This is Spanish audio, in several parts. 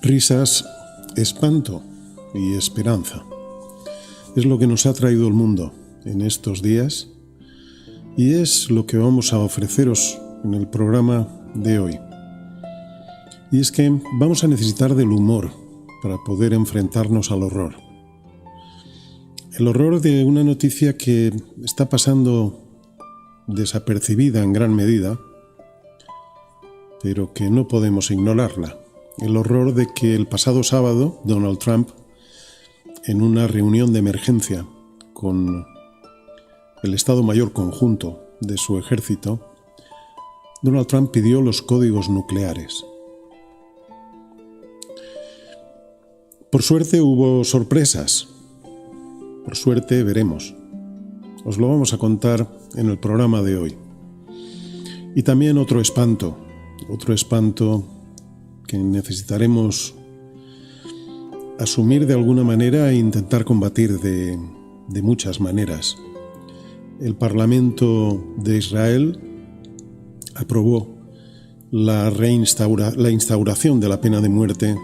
Risas, espanto y esperanza. Es lo que nos ha traído el mundo en estos días y es lo que vamos a ofreceros en el programa de hoy. Y es que vamos a necesitar del humor para poder enfrentarnos al horror. El horror de una noticia que está pasando desapercibida en gran medida, pero que no podemos ignorarla. El horror de que el pasado sábado Donald Trump, en una reunión de emergencia con el Estado Mayor Conjunto de su ejército, Donald Trump pidió los códigos nucleares. Por suerte hubo sorpresas. Por suerte veremos. Os lo vamos a contar en el programa de hoy. Y también otro espanto que necesitaremos asumir de alguna manera e intentar combatir de muchas maneras. El Parlamento de Israel aprobó la instauración de la pena de muerte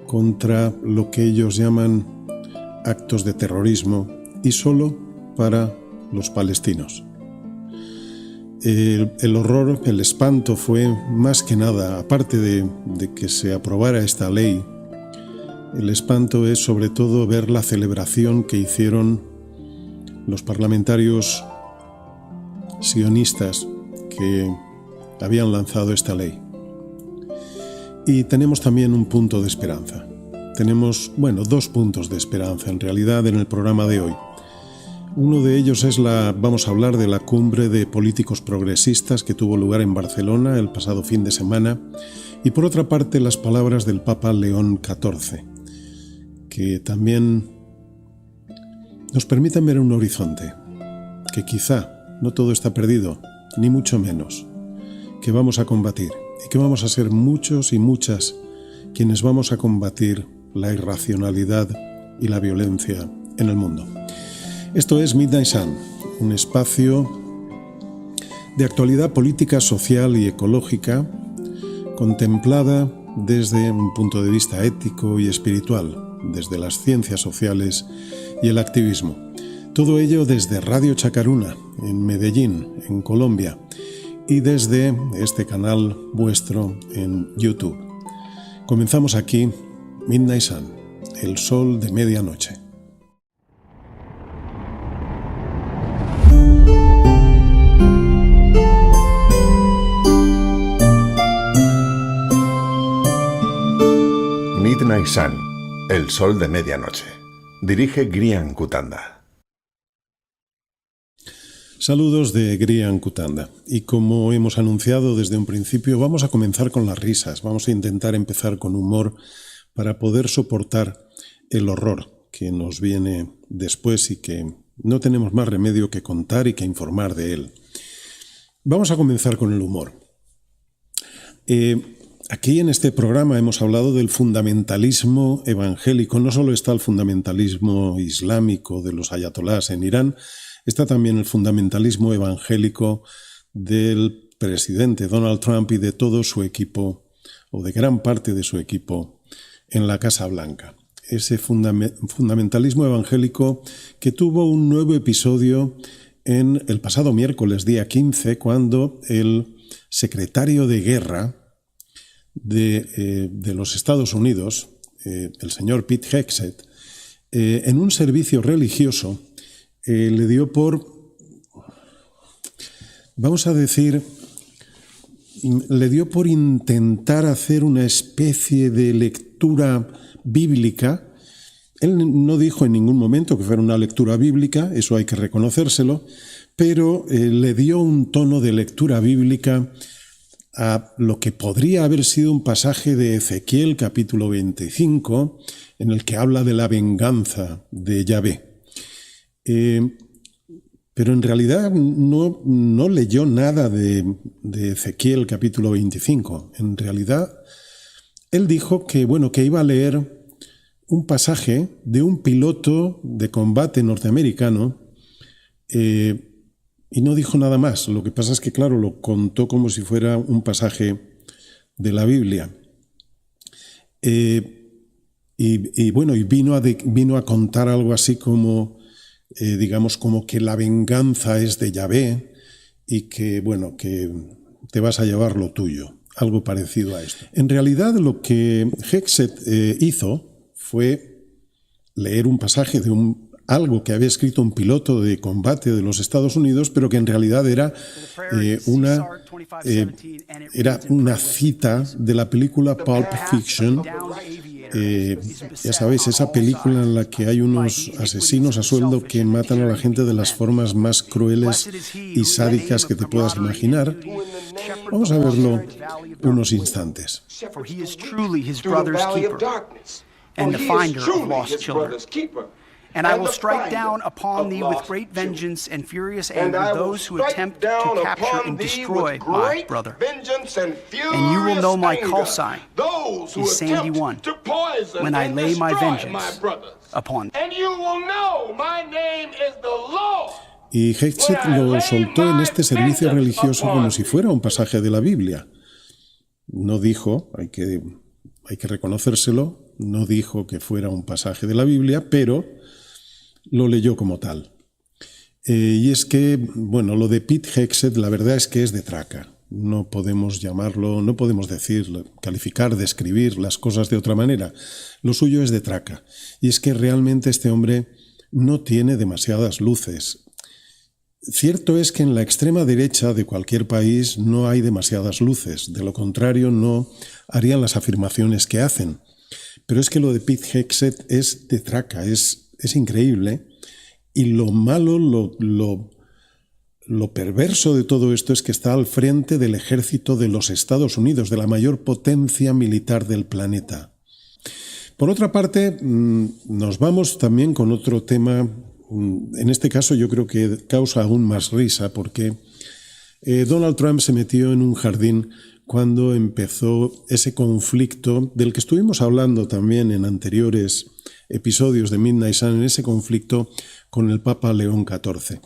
contra lo que ellos llaman actos de terrorismo y solo para los palestinos. El horror, el espanto fue más que nada, aparte de que se aprobara esta ley, el espanto es sobre todo ver la celebración que hicieron los parlamentarios sionistas que habían lanzado esta ley. Y tenemos también un punto de esperanza. Tenemos, dos puntos de esperanza en realidad en el programa de hoy. Uno de ellos es vamos a hablar de la cumbre de políticos progresistas que tuvo lugar en Barcelona el pasado fin de semana, y por otra parte las palabras del Papa León XIV, que también nos permiten ver un horizonte, que quizá no todo está perdido, ni mucho menos, que vamos a combatir y que vamos a ser muchos y muchas quienes vamos a combatir la irracionalidad y la violencia en el mundo. Esto es Midnight Sun, un espacio de actualidad política, social y ecológica contemplada desde un punto de vista ético y espiritual, desde las ciencias sociales y el activismo. Todo ello desde Radio Chacaruna, en Medellín, en Colombia, y desde este canal vuestro en YouTube. Comenzamos aquí Midnight Sun, el sol de medianoche. Midnight Sun, el sol de medianoche. Dirige Grian Kutanda. Saludos de Grian Kutanda. Y como hemos anunciado desde un principio, vamos a comenzar con las risas. Vamos a intentar empezar con humor para poder soportar el horror que nos viene después y que no tenemos más remedio que contar y que informar de él. Vamos a comenzar con el humor. Aquí en este programa hemos hablado del fundamentalismo evangélico. No solo está el fundamentalismo islámico de los ayatolás en Irán, está también el fundamentalismo evangélico del presidente Donald Trump y de todo su equipo, o de gran parte de su equipo, en la Casa Blanca. Ese fundamentalismo evangélico que tuvo un nuevo episodio en el pasado miércoles, día 15, cuando el secretario de Guerra de los Estados Unidos, el señor Pete Hegseth, en un servicio religioso le dio por, intentar hacer una especie de lectura bíblica. Él no dijo en ningún momento que fuera una lectura bíblica, eso hay que reconocérselo, pero le dio un tono de lectura bíblica a lo que podría haber sido un pasaje de Ezequiel capítulo 25, en el que habla de la venganza de Yahvé. Pero en realidad no leyó nada de Ezequiel capítulo 25. En realidad, él dijo que iba a leer un pasaje de un piloto de combate norteamericano, y no dijo nada más. Lo que pasa es que, claro, lo contó como si fuera un pasaje de la Biblia. Y vino a contar algo así como, digamos, como que la venganza es de Yahvé y que, bueno, que te vas a llevar lo tuyo. Algo parecido a esto. En realidad lo que Hegseth hizo fue leer un pasaje de algo que había escrito un piloto de combate de los Estados Unidos, pero que en realidad era una cita de la película Pulp Fiction. Ya sabéis, esa película en la que hay unos asesinos a sueldo que matan a la gente de las formas más crueles y sádicas que te puedas imaginar. Vamos a verlo unos instantes. And I will strike down upon thee with great vengeance and furious anger those who attempt to capture and destroy my brother. And you will know my call sign is Sandy 1 when I lay my vengeance upon them. Y Hegseth lo soltó en este servicio religioso como si fuera un pasaje de la Biblia. No dijo, hay que reconocérselo, no dijo que fuera un pasaje de la Biblia, pero lo leyó como tal. Y es que, bueno, lo de Pete Hegseth la verdad es que es de traca. No podemos llamarlo, no podemos decir, calificar, describir las cosas de otra manera. Lo suyo es de traca. Y es que realmente este hombre no tiene demasiadas luces. Cierto es que en la extrema derecha de cualquier país no hay demasiadas luces. De lo contrario, no harían las afirmaciones que hacen. Pero es que lo de Pete Hegseth es de traca, es increíble, y lo malo, lo perverso de todo esto es que está al frente del ejército de los Estados Unidos, de la mayor potencia militar del planeta. Por otra parte, nos vamos también con otro tema, en este caso yo creo que causa aún más risa, porque Donald Trump se metió en un jardín cuando empezó ese conflicto del que estuvimos hablando también en anteriores episodios de Midnight Sun, en ese conflicto con el Papa León XIV.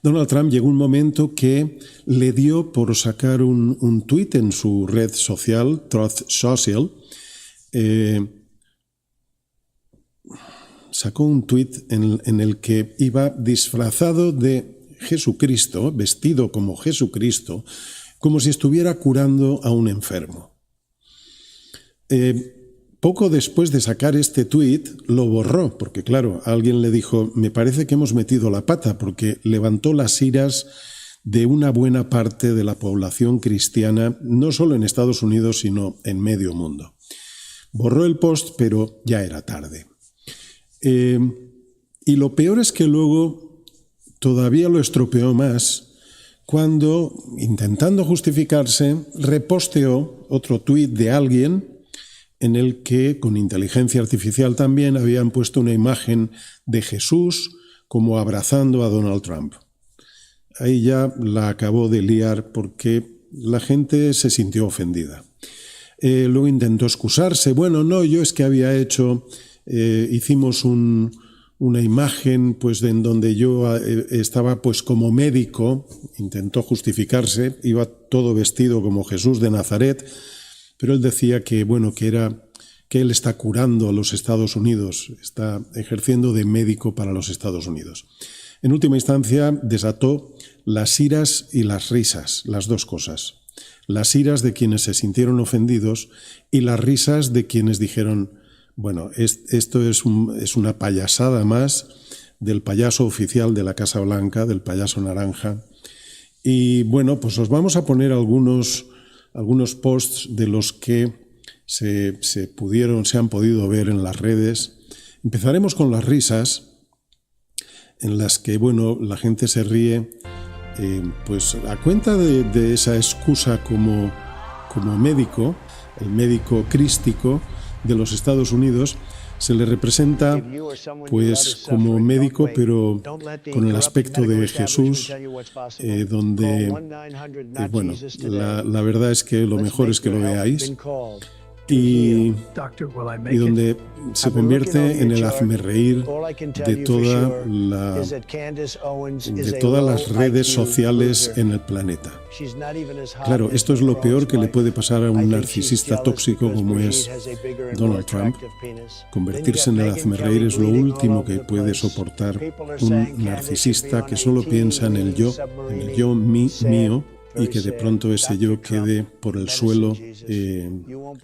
Donald Trump llegó un momento que le dio por sacar un tuit en su red social, Truth Social. Sacó un tuit en el que iba disfrazado de Jesucristo, vestido como Jesucristo, como si estuviera curando a un enfermo. Poco después de sacar este tuit, lo borró, porque claro, alguien le dijo, me parece que hemos metido la pata, porque levantó las iras de una buena parte de la población cristiana, no solo en Estados Unidos, sino en medio mundo. Borró el post, pero ya era tarde. Y lo peor es que luego todavía lo estropeó más, cuando, intentando justificarse, reposteó otro tuit de alguien en el que, con inteligencia artificial también, habían puesto una imagen de Jesús como abrazando a Donald Trump. Ahí ya la acabó de liar porque la gente se sintió ofendida. Luego intentó excusarse. Bueno, no, yo es que había hecho, hicimos una imagen pues en donde yo estaba pues como médico, intentó justificarse, iba todo vestido como Jesús de Nazaret, pero él decía que bueno, que él está curando a los Estados Unidos, está ejerciendo de médico para los Estados Unidos. En última instancia desató las iras y las risas, las dos cosas. Las iras de quienes se sintieron ofendidos y las risas de quienes dijeron, bueno, esto es una payasada más del payaso oficial de la Casa Blanca, del payaso naranja. Y bueno, pues os vamos a poner algunos posts de los que se han podido ver en las redes. Empezaremos con las risas, en las que bueno, la gente se ríe pues a cuenta de esa excusa como médico, el médico crístico de los Estados Unidos, se le representa pues como médico, pero con el aspecto de Jesús, donde, bueno, la verdad es que lo mejor es que lo veáis. y donde se convierte en el hazmerreír de todas las redes sociales en el planeta. Claro, esto es lo peor que le puede pasar a un narcisista tóxico como es Donald Trump. Convertirse en el hazmerreír es lo último que puede soportar un narcisista que solo piensa en el yo mío, y que de pronto ese yo quede por el suelo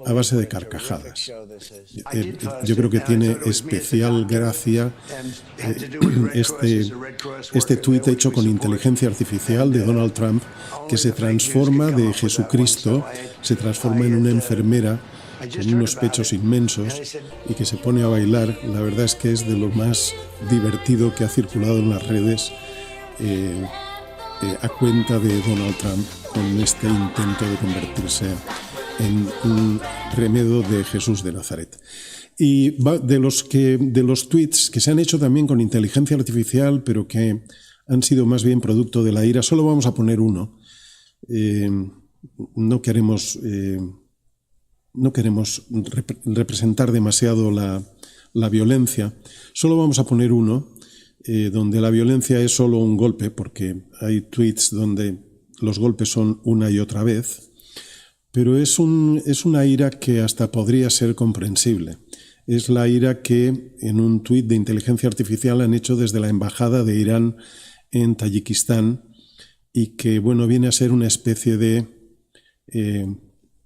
a base de carcajadas. Yo creo que tiene especial gracia este tuit hecho con inteligencia artificial de Donald Trump, que se transforma de Jesucristo, se transforma en una enfermera con unos pechos inmensos y que se pone a bailar. La verdad es que es de lo más divertido que ha circulado en las redes a cuenta de Donald Trump, con este intento de convertirse en un remedo de Jesús de Nazaret. Y de los tweets que se han hecho también con inteligencia artificial, pero que han sido más bien producto de la ira, solo vamos a poner uno. No queremos representar demasiado la violencia. Solo vamos a poner uno donde la violencia es solo un golpe, porque hay tweets donde los golpes son una y otra vez, pero es una ira que hasta podría ser comprensible. Es la ira que en un tuit de inteligencia artificial han hecho desde la embajada de Irán en Tayikistán, y que, bueno, viene a ser una especie de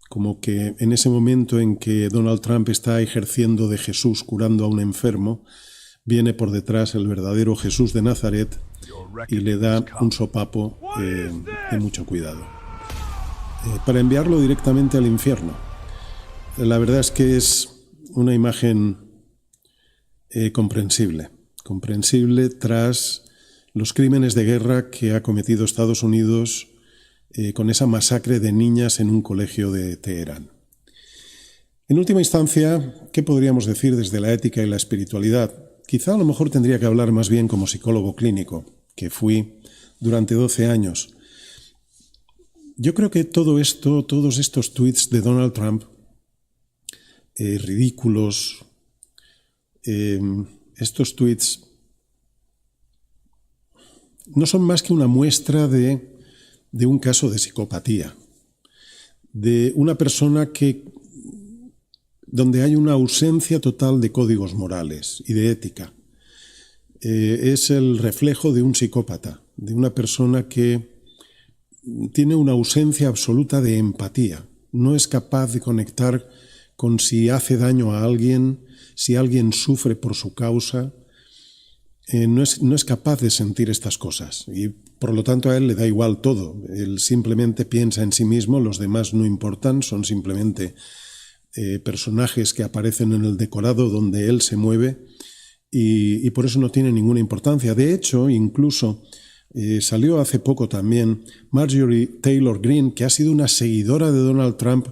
como que en ese momento en que Donald Trump está ejerciendo de Jesús curando a un enfermo, viene por detrás el verdadero Jesús de Nazaret y le da un sopapo de mucho cuidado, para enviarlo directamente al infierno. La verdad es que es una imagen comprensible tras los crímenes de guerra que ha cometido Estados Unidos con esa masacre de niñas en un colegio de Teherán. En última instancia, ¿qué podríamos decir desde la ética y la espiritualidad? Quizá a lo mejor tendría que hablar más bien como psicólogo clínico, que fui durante 12 años. Yo creo que todos estos tweets de Donald Trump, ridículos, estos tweets no son más que una muestra de un caso de psicopatía, de una persona donde hay una ausencia total de códigos morales y de ética. Es el reflejo de un psicópata, de una persona que tiene una ausencia absoluta de empatía. No es capaz de conectar con si hace daño a alguien, si alguien sufre por su causa. No es capaz de sentir estas cosas, y por lo tanto a él le da igual todo. Él simplemente piensa en sí mismo, los demás no importan, son simplemente personajes que aparecen en el decorado donde él se mueve, y por eso no tiene ninguna importancia. De hecho, incluso salió hace poco también Marjorie Taylor Greene, que ha sido una seguidora de Donald Trump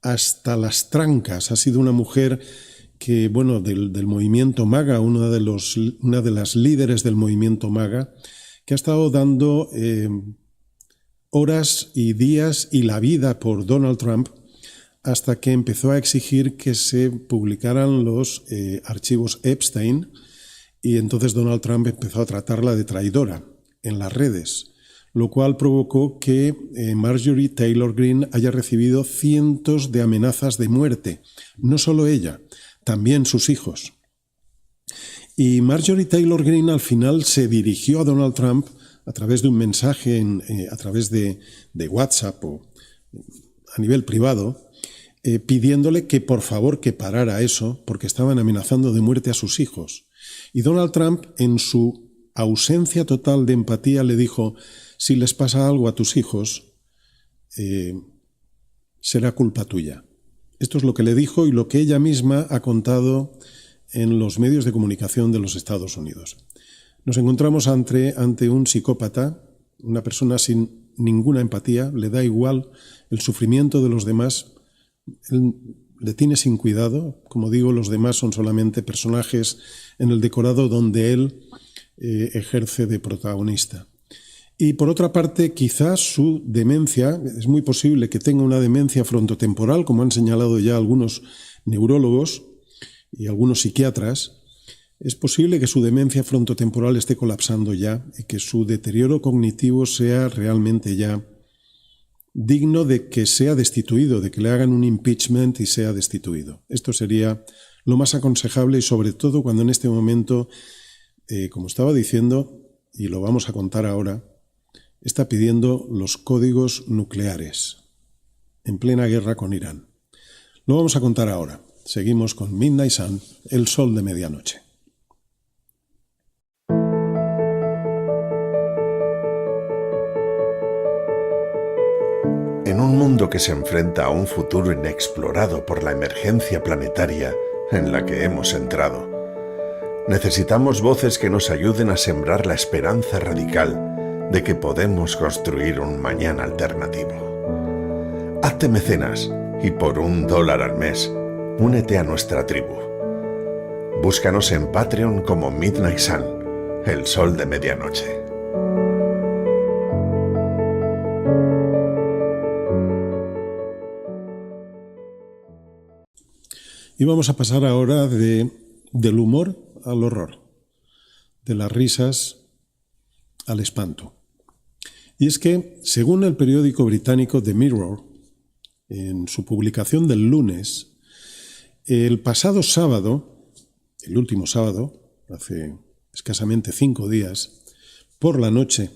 hasta las trancas. Ha sido una mujer que, bueno, del movimiento MAGA, una de las líderes del movimiento MAGA, que ha estado dando horas y días y la vida por Donald Trump, hasta que empezó a exigir que se publicaran los archivos Epstein, y entonces Donald Trump empezó a tratarla de traidora en las redes, lo cual provocó que Marjorie Taylor Greene haya recibido cientos de amenazas de muerte. No solo ella, también sus hijos. Y Marjorie Taylor Greene al final se dirigió a Donald Trump a través de un mensaje a través de WhatsApp o a nivel privado, pidiéndole que por favor que parara eso, porque estaban amenazando de muerte a sus hijos. Y Donald Trump, en su ausencia total de empatía, le dijo: si les pasa algo a tus hijos, será culpa tuya. Esto es lo que le dijo y lo que ella misma ha contado en los medios de comunicación de los Estados Unidos. Nos encontramos ante un psicópata, una persona sin ninguna empatía, le da igual el sufrimiento de los demás, él le tiene sin cuidado. Como digo, los demás son solamente personajes en el decorado donde él ejerce de protagonista. Y por otra parte, quizás su demencia, es muy posible que tenga una demencia frontotemporal, como han señalado ya algunos neurólogos y algunos psiquiatras. Es posible que su demencia frontotemporal esté colapsando ya y que su deterioro cognitivo sea realmente ya digno de que sea destituido, de que le hagan un impeachment y sea destituido. Esto sería lo más aconsejable y sobre todo cuando en este momento, como estaba diciendo, y lo vamos a contar ahora, está pidiendo los códigos nucleares en plena guerra con Irán. Lo vamos a contar ahora. Seguimos con Midnight Sun, el sol de medianoche. En un mundo que se enfrenta a un futuro inexplorado por la emergencia planetaria en la que hemos entrado, necesitamos voces que nos ayuden a sembrar la esperanza radical de que podemos construir un mañana alternativo. Hazte mecenas y por $1 al mes, únete a nuestra tribu. Búscanos en Patreon como Midnight Sun, el sol de medianoche. Y vamos a pasar ahora del humor al horror, de las risas al espanto. Y es que, según el periódico británico The Mirror, en su publicación del lunes, el pasado sábado, el último sábado, hace escasamente 5 días, por la noche,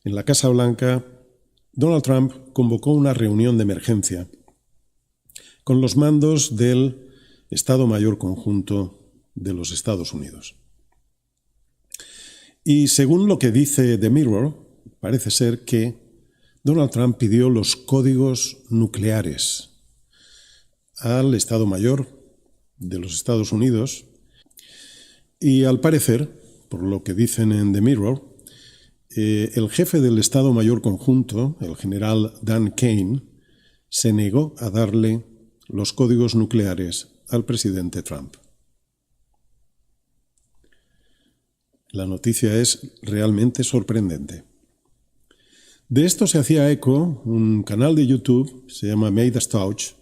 en la Casa Blanca, Donald Trump convocó una reunión de emergencia con los mandos del Estado Mayor Conjunto de los Estados Unidos. Y según lo que dice The Mirror, parece ser que Donald Trump pidió los códigos nucleares al Estado Mayor de los Estados Unidos y al parecer, por lo que dicen en The Mirror, el jefe del Estado Mayor Conjunto, el general Dan Kane, se negó a darle los códigos nucleares al presidente Trump. La noticia es realmente sorprendente. De esto se hacía eco un canal de YouTube, se llama Midas Touch,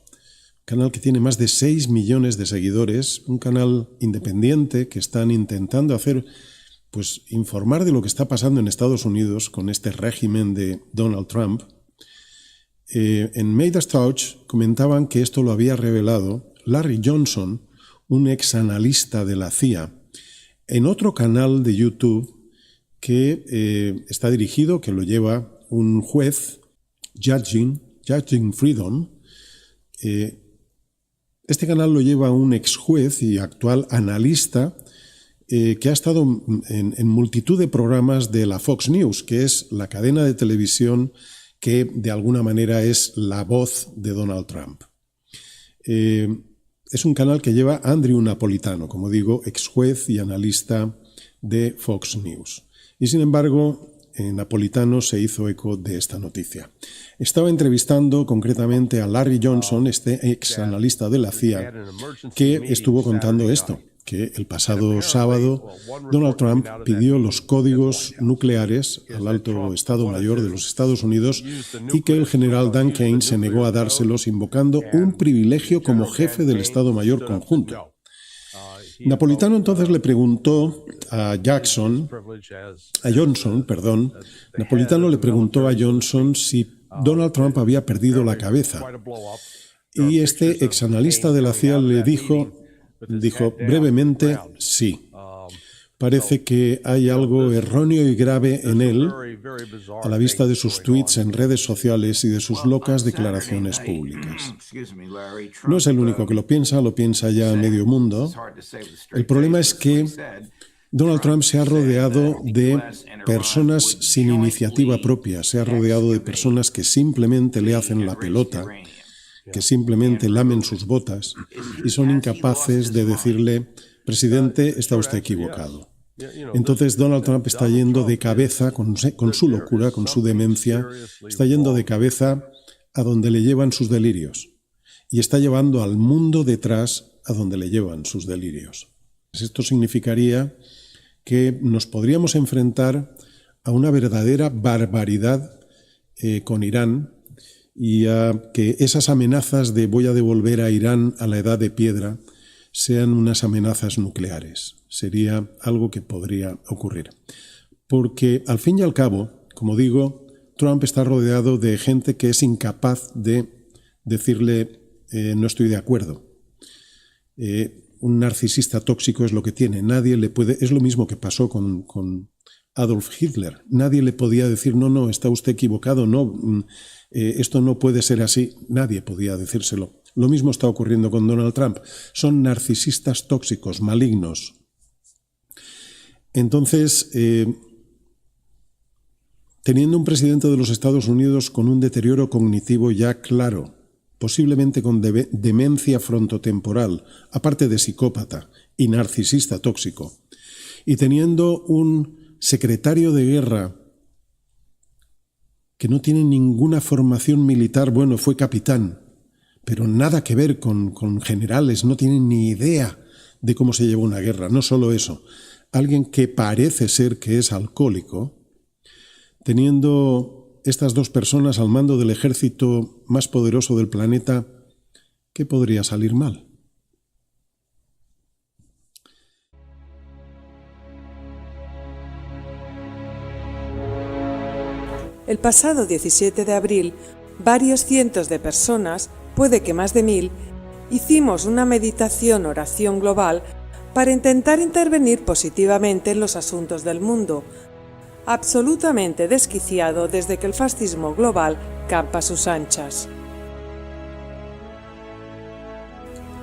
canal que tiene más de 6 millones de seguidores, un canal independiente que están intentando hacer, pues, informar de lo que está pasando en Estados Unidos con este régimen de Donald Trump. En Midas Touch comentaban que esto lo había revelado Larry Johnson, un ex analista de la CIA, en otro canal de YouTube que está dirigido, que lo lleva un juez, Judging Freedom. Este canal lo lleva un ex juez y actual analista que ha estado en multitud de programas de la Fox News, que es la cadena de televisión que de alguna manera es la voz de Donald Trump. Es un canal que lleva Andrew Napolitano, como digo, ex juez y analista de Fox News. Y sin embargo, Napolitano se hizo eco de esta noticia. Estaba entrevistando concretamente a Larry Johnson, este ex analista de la CIA, que estuvo contando esto, que el pasado sábado Donald Trump pidió los códigos nucleares al alto Estado Mayor de los Estados Unidos y que el general Dan Kane se negó a dárselos, invocando un privilegio como jefe del Estado Mayor Conjunto. Napolitano entonces le preguntó a Johnson, Napolitano le preguntó a Johnson si Donald Trump había perdido la cabeza. Y este exanalista de la CIA le dijo brevemente sí. Parece que hay algo erróneo y grave en él a la vista de sus tweets en redes sociales y de sus locas declaraciones públicas. No es el único que lo piensa ya medio mundo. El problema es que Donald Trump se ha rodeado de personas sin iniciativa propia, se ha rodeado de personas que simplemente le hacen la pelota, que simplemente lamen sus botas y son incapaces de decirle: presidente, está usted equivocado. Entonces Donald Trump está yendo de cabeza con su locura, con su demencia, está yendo de cabeza a donde le llevan sus delirios y está llevando al mundo detrás a donde le llevan sus delirios. Esto significaría que nos podríamos enfrentar a una verdadera barbaridad con Irán y a que esas amenazas de voy a devolver a Irán a la edad de piedra sean unas amenazas nucleares. Sería algo que podría ocurrir. Porque al fin y al cabo, como digo, Trump está rodeado de gente que es incapaz de decirle no estoy de acuerdo. Un narcisista tóxico es lo que tiene. Nadie le puede. Es lo mismo que pasó con Adolf Hitler. Nadie le podía decir no, está usted equivocado, no, esto no puede ser así. Nadie podía decírselo. Lo mismo está ocurriendo con Donald Trump. Son narcisistas tóxicos, malignos. Entonces, teniendo un presidente de los Estados Unidos con un deterioro cognitivo ya claro, posiblemente con demencia frontotemporal, aparte de psicópata y narcisista tóxico, y teniendo un secretario de guerra que no tiene ninguna formación militar, bueno, fue capitán, pero nada que ver con generales, no tiene ni idea de cómo se lleva una guerra. No solo eso, alguien que parece ser que es alcohólico, teniendo estas dos personas al mando del ejército más poderoso del planeta, ¿qué podría salir mal? El pasado 17 de abril, varios cientos de personas, puede que más de 1000, hicimos una meditación-oración global para intentar intervenir positivamente en los asuntos del mundo, absolutamente desquiciado desde que el fascismo global campa a sus anchas.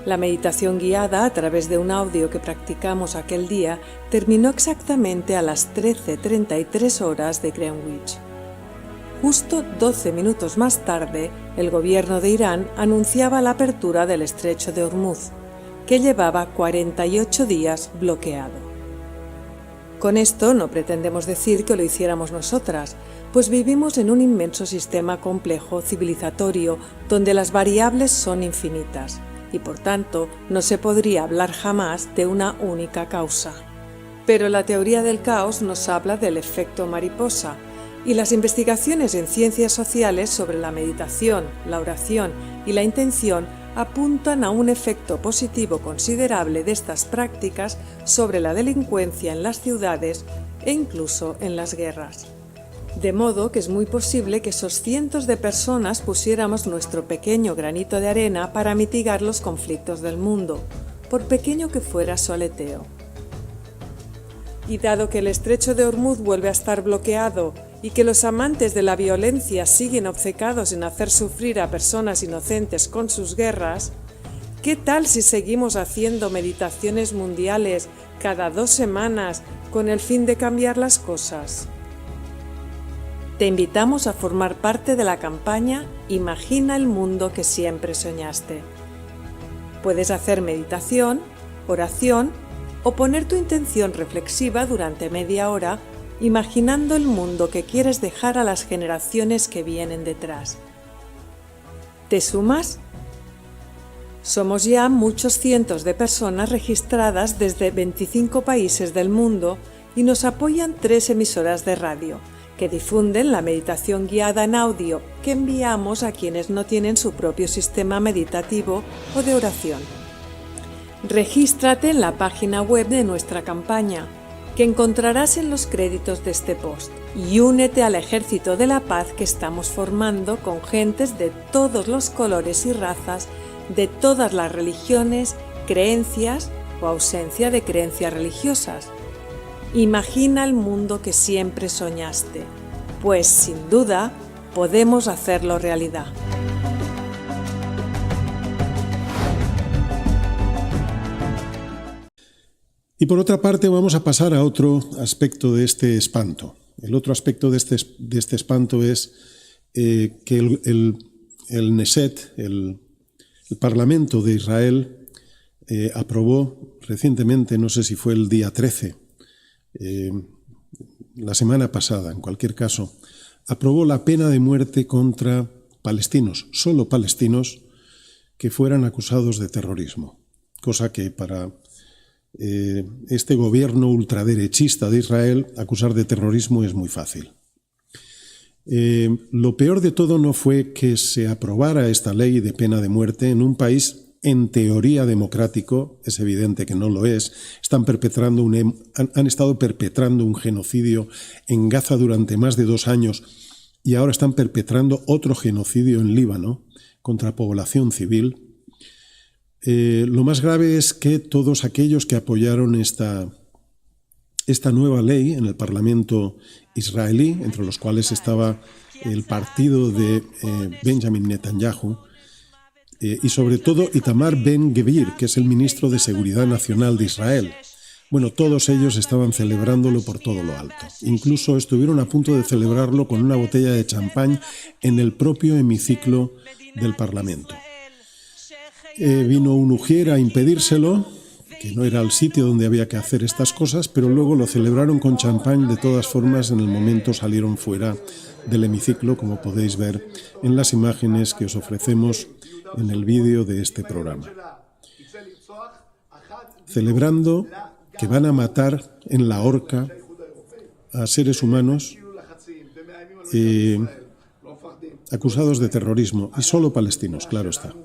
La meditación guiada a través de un audio que practicamos aquel día terminó exactamente a las 13:33 horas de Greenwich. Justo 12 minutos más tarde, el gobierno de Irán anunciaba la apertura del estrecho de Hormuz, que llevaba 48 días bloqueado. Con esto no pretendemos decir que lo hiciéramos nosotras, pues vivimos en un inmenso sistema complejo civilizatorio donde las variables son infinitas y por tanto no se podría hablar jamás de una única causa. Pero la teoría del caos nos habla del efecto mariposa, y las investigaciones en ciencias sociales sobre la meditación, la oración y la intención apuntan a un efecto positivo considerable de estas prácticas sobre la delincuencia en las ciudades e incluso en las guerras. De modo que es muy posible que esos cientos de personas pusiéramos nuestro pequeño granito de arena para mitigar los conflictos del mundo, por pequeño que fuera su aleteo. Y dado que el estrecho de Hormuz vuelve a estar bloqueado y que los amantes de la violencia siguen obcecados en hacer sufrir a personas inocentes con sus guerras, ¿qué tal si seguimos haciendo meditaciones mundiales cada 2 semanas con el fin de cambiar las cosas? Te invitamos a formar parte de la campaña Imagina el mundo que siempre soñaste. Puedes hacer meditación, oración o poner tu intención reflexiva durante media hora imaginando el mundo que quieres dejar a las generaciones que vienen detrás. ¿Te sumas? Somos ya muchos cientos de personas registradas desde 25 países del mundo y nos apoyan 3 emisoras de radio que difunden la meditación guiada en audio que enviamos a quienes no tienen su propio sistema meditativo o de oración. Regístrate en la página web de nuestra campaña, que encontrarás en los créditos de este post, y únete al ejército de la paz que estamos formando con gentes de todos los colores y razas, de todas las religiones, creencias o ausencia de creencias religiosas. Imagina el mundo que siempre soñaste, pues sin duda podemos hacerlo realidad. Y por otra parte vamos a pasar a otro aspecto de este espanto. El otro aspecto de este espanto es que el Knesset, el Parlamento de Israel, aprobó recientemente, no sé si fue el día 13, la semana pasada, en cualquier caso, aprobó la pena de muerte contra palestinos, solo palestinos, que fueran acusados de terrorismo, cosa que para este gobierno ultraderechista de Israel, acusar de terrorismo es muy fácil. Lo peor de todo no fue que se aprobara esta ley de pena de muerte en un país en teoría democrático. Es evidente que no lo es. Han estado perpetrando un genocidio en Gaza durante más de 2 años y ahora están perpetrando otro genocidio en Líbano contra población civil. Lo más grave es que todos aquellos que apoyaron esta nueva ley en el Parlamento israelí, entre los cuales estaba el partido de Benjamin Netanyahu, y sobre todo Itamar Ben-Gvir, que es el ministro de Seguridad Nacional de Israel. Bueno, todos ellos estaban celebrándolo por todo lo alto. Incluso estuvieron a punto de celebrarlo con una botella de champán en el propio hemiciclo del Parlamento. Vino un ujier a impedírselo, que no era el sitio donde había que hacer estas cosas, pero luego lo celebraron con champán. De todas formas, en el momento salieron fuera del hemiciclo, como podéis ver en las imágenes que os ofrecemos en el vídeo de este programa, celebrando que van a matar en la horca a seres humanos acusados de terrorismo, y solo palestinos, claro está.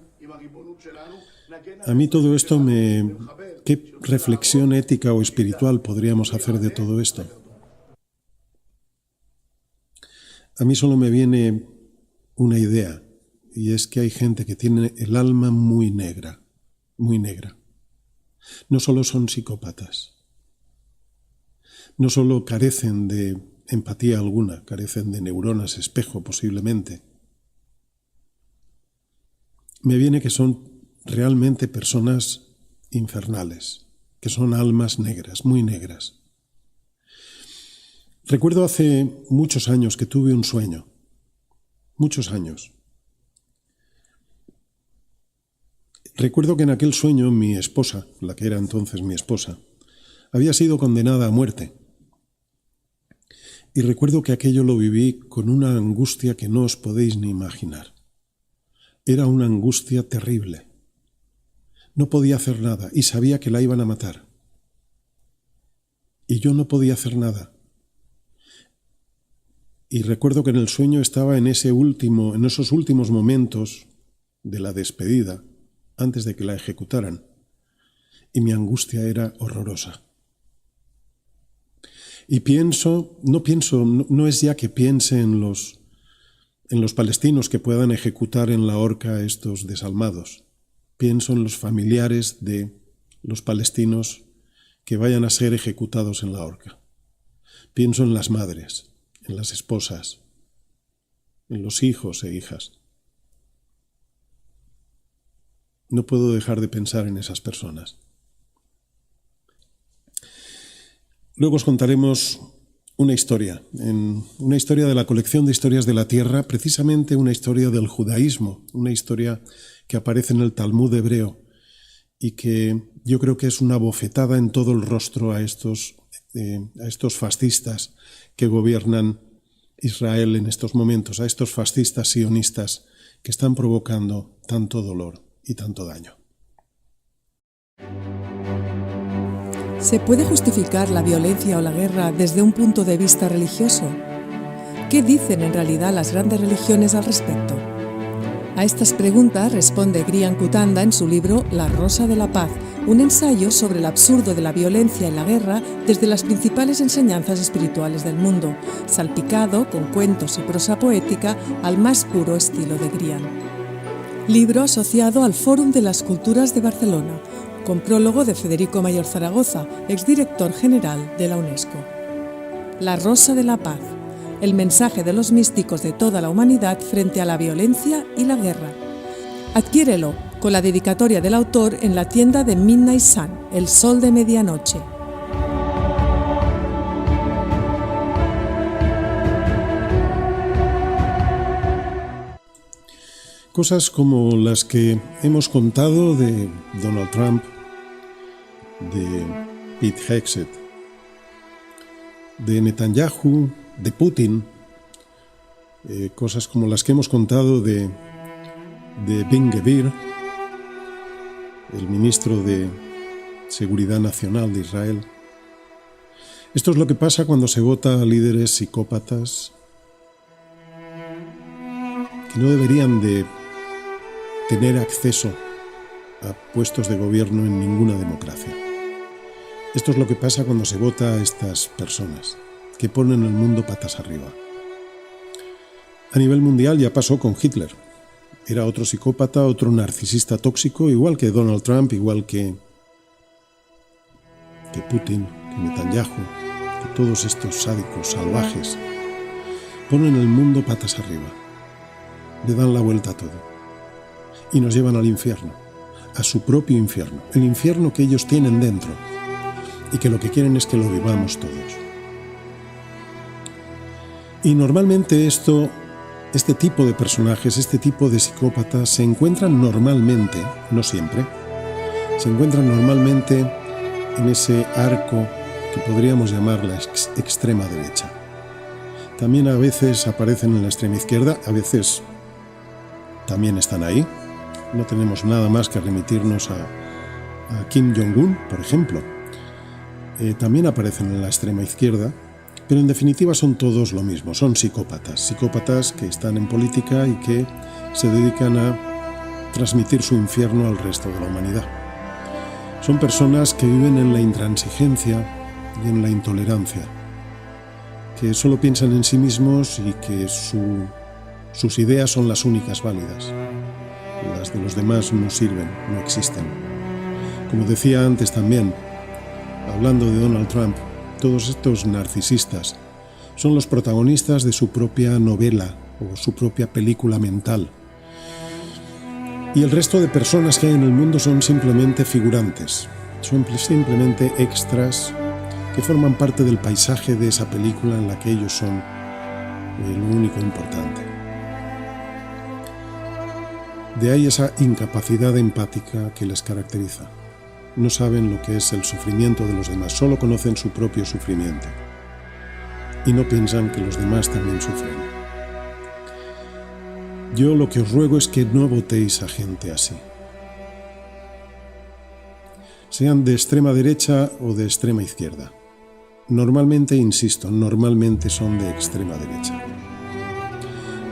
A mí todo esto ¿Qué reflexión ética o espiritual podríamos hacer de todo esto? A mí solo me viene una idea, y es que hay gente que tiene el alma muy negra, muy negra. No solo son psicópatas, no solo carecen de empatía alguna, carecen de neuronas espejo posiblemente. Me viene que son realmente personas infernales, que son almas negras, muy negras. Recuerdo hace muchos años que tuve un sueño, muchos años. Recuerdo que en aquel sueño mi esposa, la que era entonces mi esposa, había sido condenada a muerte. Y recuerdo que aquello lo viví con una angustia que no os podéis ni imaginar. Era una angustia terrible. No podía hacer nada y sabía que la iban a matar. Y yo no podía hacer nada. Y recuerdo que en el sueño estaba en esos últimos momentos de la despedida, antes de que la ejecutaran, y mi angustia era horrorosa. Y no es ya que piense en los palestinos que puedan ejecutar en la horca a estos desalmados. Pienso en los familiares de los palestinos que vayan a ser ejecutados en la horca. Pienso en las madres, en las esposas, en los hijos e hijas. No puedo dejar de pensar en esas personas. Luego os contaremos una historia de la colección de historias de la tierra, precisamente una historia del judaísmo, una historia que aparece en el Talmud hebreo y que yo creo que es una bofetada en todo el rostro a estos fascistas que gobiernan Israel en estos momentos, a estos fascistas sionistas que están provocando tanto dolor y tanto daño. ¿Se puede justificar la violencia o la guerra desde un punto de vista religioso? ¿Qué dicen en realidad las grandes religiones al respecto? A estas preguntas responde Grian Kutanda en su libro La Rosa de la Paz, un ensayo sobre el absurdo de la violencia y la guerra desde las principales enseñanzas espirituales del mundo, salpicado con cuentos y prosa poética al más puro estilo de Grian. Libro asociado al Fórum de las Culturas de Barcelona, con prólogo de Federico Mayor Zaragoza, exdirector general de la UNESCO. La Rosa de la Paz, el mensaje de los místicos de toda la humanidad frente a la violencia y la guerra. Adquiérelo con la dedicatoria del autor en la tienda de Midnight Sun, El Sol de Medianoche. Cosas como las que hemos contado de Donald Trump, de Pete Hegseth, de Netanyahu, de Putin, cosas como las que hemos contado de Ben-Gvir, el ministro de seguridad nacional de Israel. Esto es lo que pasa cuando se vota a líderes psicópatas que no deberían de tener acceso a puestos de gobierno en ninguna democracia. Esto es lo que pasa cuando se vota a estas personas, que ponen el mundo patas arriba. A nivel mundial ya pasó con Hitler. Era otro psicópata, otro narcisista tóxico, igual que Donald Trump, igual que Putin, que Netanyahu, que todos estos sádicos salvajes ponen el mundo patas arriba, le dan la vuelta a todo y nos llevan al infierno, a su propio infierno, el infierno que ellos tienen dentro y que lo que quieren es que lo vivamos todos. Y normalmente este tipo de personajes, este tipo de psicópatas se encuentran normalmente, no siempre, se encuentran normalmente en ese arco que podríamos llamar la extrema derecha. También a veces aparecen en la extrema izquierda, a veces también están ahí. No tenemos nada más que remitirnos a Kim Jong-un, por ejemplo. También aparecen en la extrema izquierda, pero en definitiva son todos lo mismo, son psicópatas que están en política y que se dedican a transmitir su infierno al resto de la humanidad. Son personas que viven en la intransigencia y en la intolerancia, que solo piensan en sí mismos y que sus ideas son las únicas válidas. Las de los demás no sirven, no existen. Como decía antes también, hablando de Donald Trump, todos estos narcisistas son los protagonistas de su propia novela o su propia película mental. Y el resto de personas que hay en el mundo son simplemente figurantes, son simplemente extras que forman parte del paisaje de esa película en la que ellos son lo único importante. De ahí esa incapacidad empática que les caracteriza. No saben lo que es el sufrimiento de los demás, solo conocen su propio sufrimiento y no piensan que los demás también sufren. Yo lo que os ruego es que no votéis a gente así. Sean de extrema derecha o de extrema izquierda. Normalmente, insisto, normalmente son de extrema derecha.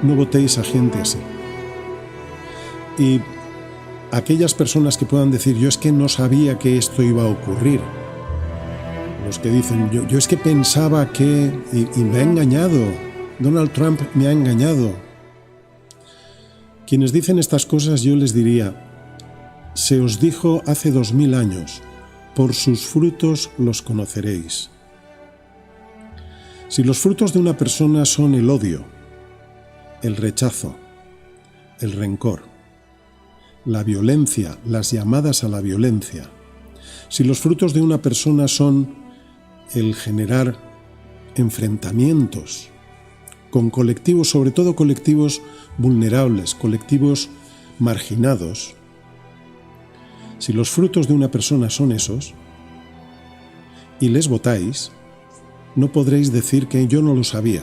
No votéis a gente así. Y aquellas personas que puedan decir, yo es que no sabía que esto iba a ocurrir. Los que dicen, yo es que pensaba que... Y me ha engañado. Donald Trump me ha engañado. Quienes dicen estas cosas yo les diría, se os dijo hace 2000 años, por sus frutos los conoceréis. Si los frutos de una persona son el odio, el rechazo, el rencor, la violencia, las llamadas a la violencia, si los frutos de una persona son el generar enfrentamientos con colectivos, sobre todo colectivos vulnerables, colectivos marginados, si los frutos de una persona son esos, y les votáis, no podréis decir que yo no lo sabía.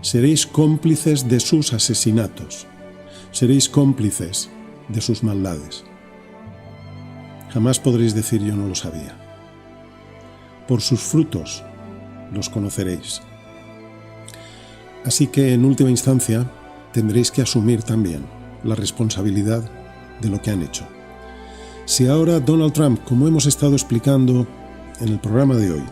Seréis cómplices de sus asesinatos, seréis cómplices de sus maldades. Jamás podréis decir yo no lo sabía. Por sus frutos los conoceréis. Así que en última instancia tendréis que asumir también la responsabilidad de lo que han hecho. Si ahora Donald Trump, como hemos estado explicando en el programa de hoy,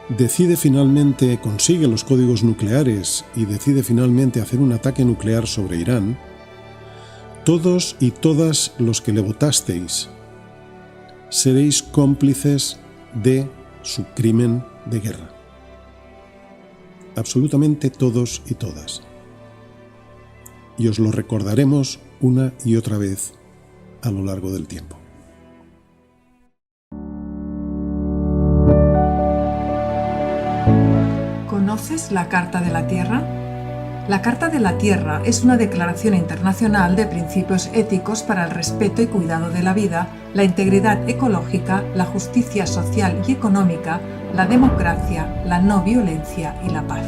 decide finalmente, consigue los códigos nucleares y decide finalmente hacer un ataque nuclear sobre Irán, todos y todas los que le votasteis seréis cómplices de su crimen de guerra. Absolutamente todos y todas. Y os lo recordaremos una y otra vez a lo largo del tiempo. ¿Conoces la Carta de la Tierra? La Carta de la Tierra es una declaración internacional de principios éticos para el respeto y cuidado de la vida, la integridad ecológica, la justicia social y económica, la democracia, la no violencia y la paz.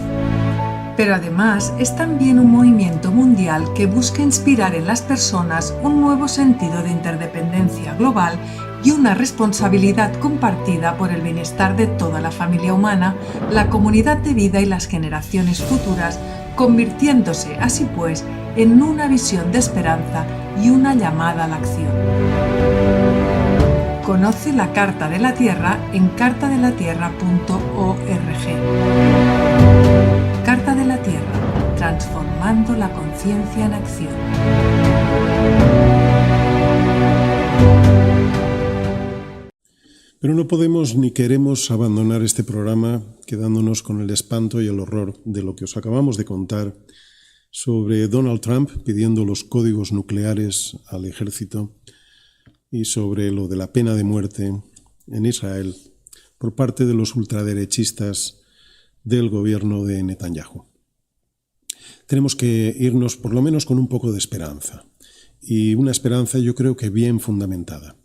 Pero además es también un movimiento mundial que busca inspirar en las personas un nuevo sentido de interdependencia global y una responsabilidad compartida por el bienestar de toda la familia humana, la comunidad de vida y las generaciones futuras, convirtiéndose así pues en una visión de esperanza y una llamada a la acción. Conoce la Carta de la Tierra en cartadelatierra.org. Carta de la Tierra, transformando la conciencia en acción. Pero no podemos ni queremos abandonar este programa quedándonos con el espanto y el horror de lo que os acabamos de contar sobre Donald Trump pidiendo los códigos nucleares al ejército y sobre lo de la pena de muerte en Israel por parte de los ultraderechistas del gobierno de Netanyahu. Tenemos que irnos por lo menos con un poco de esperanza, y una esperanza yo creo que bien fundamentada.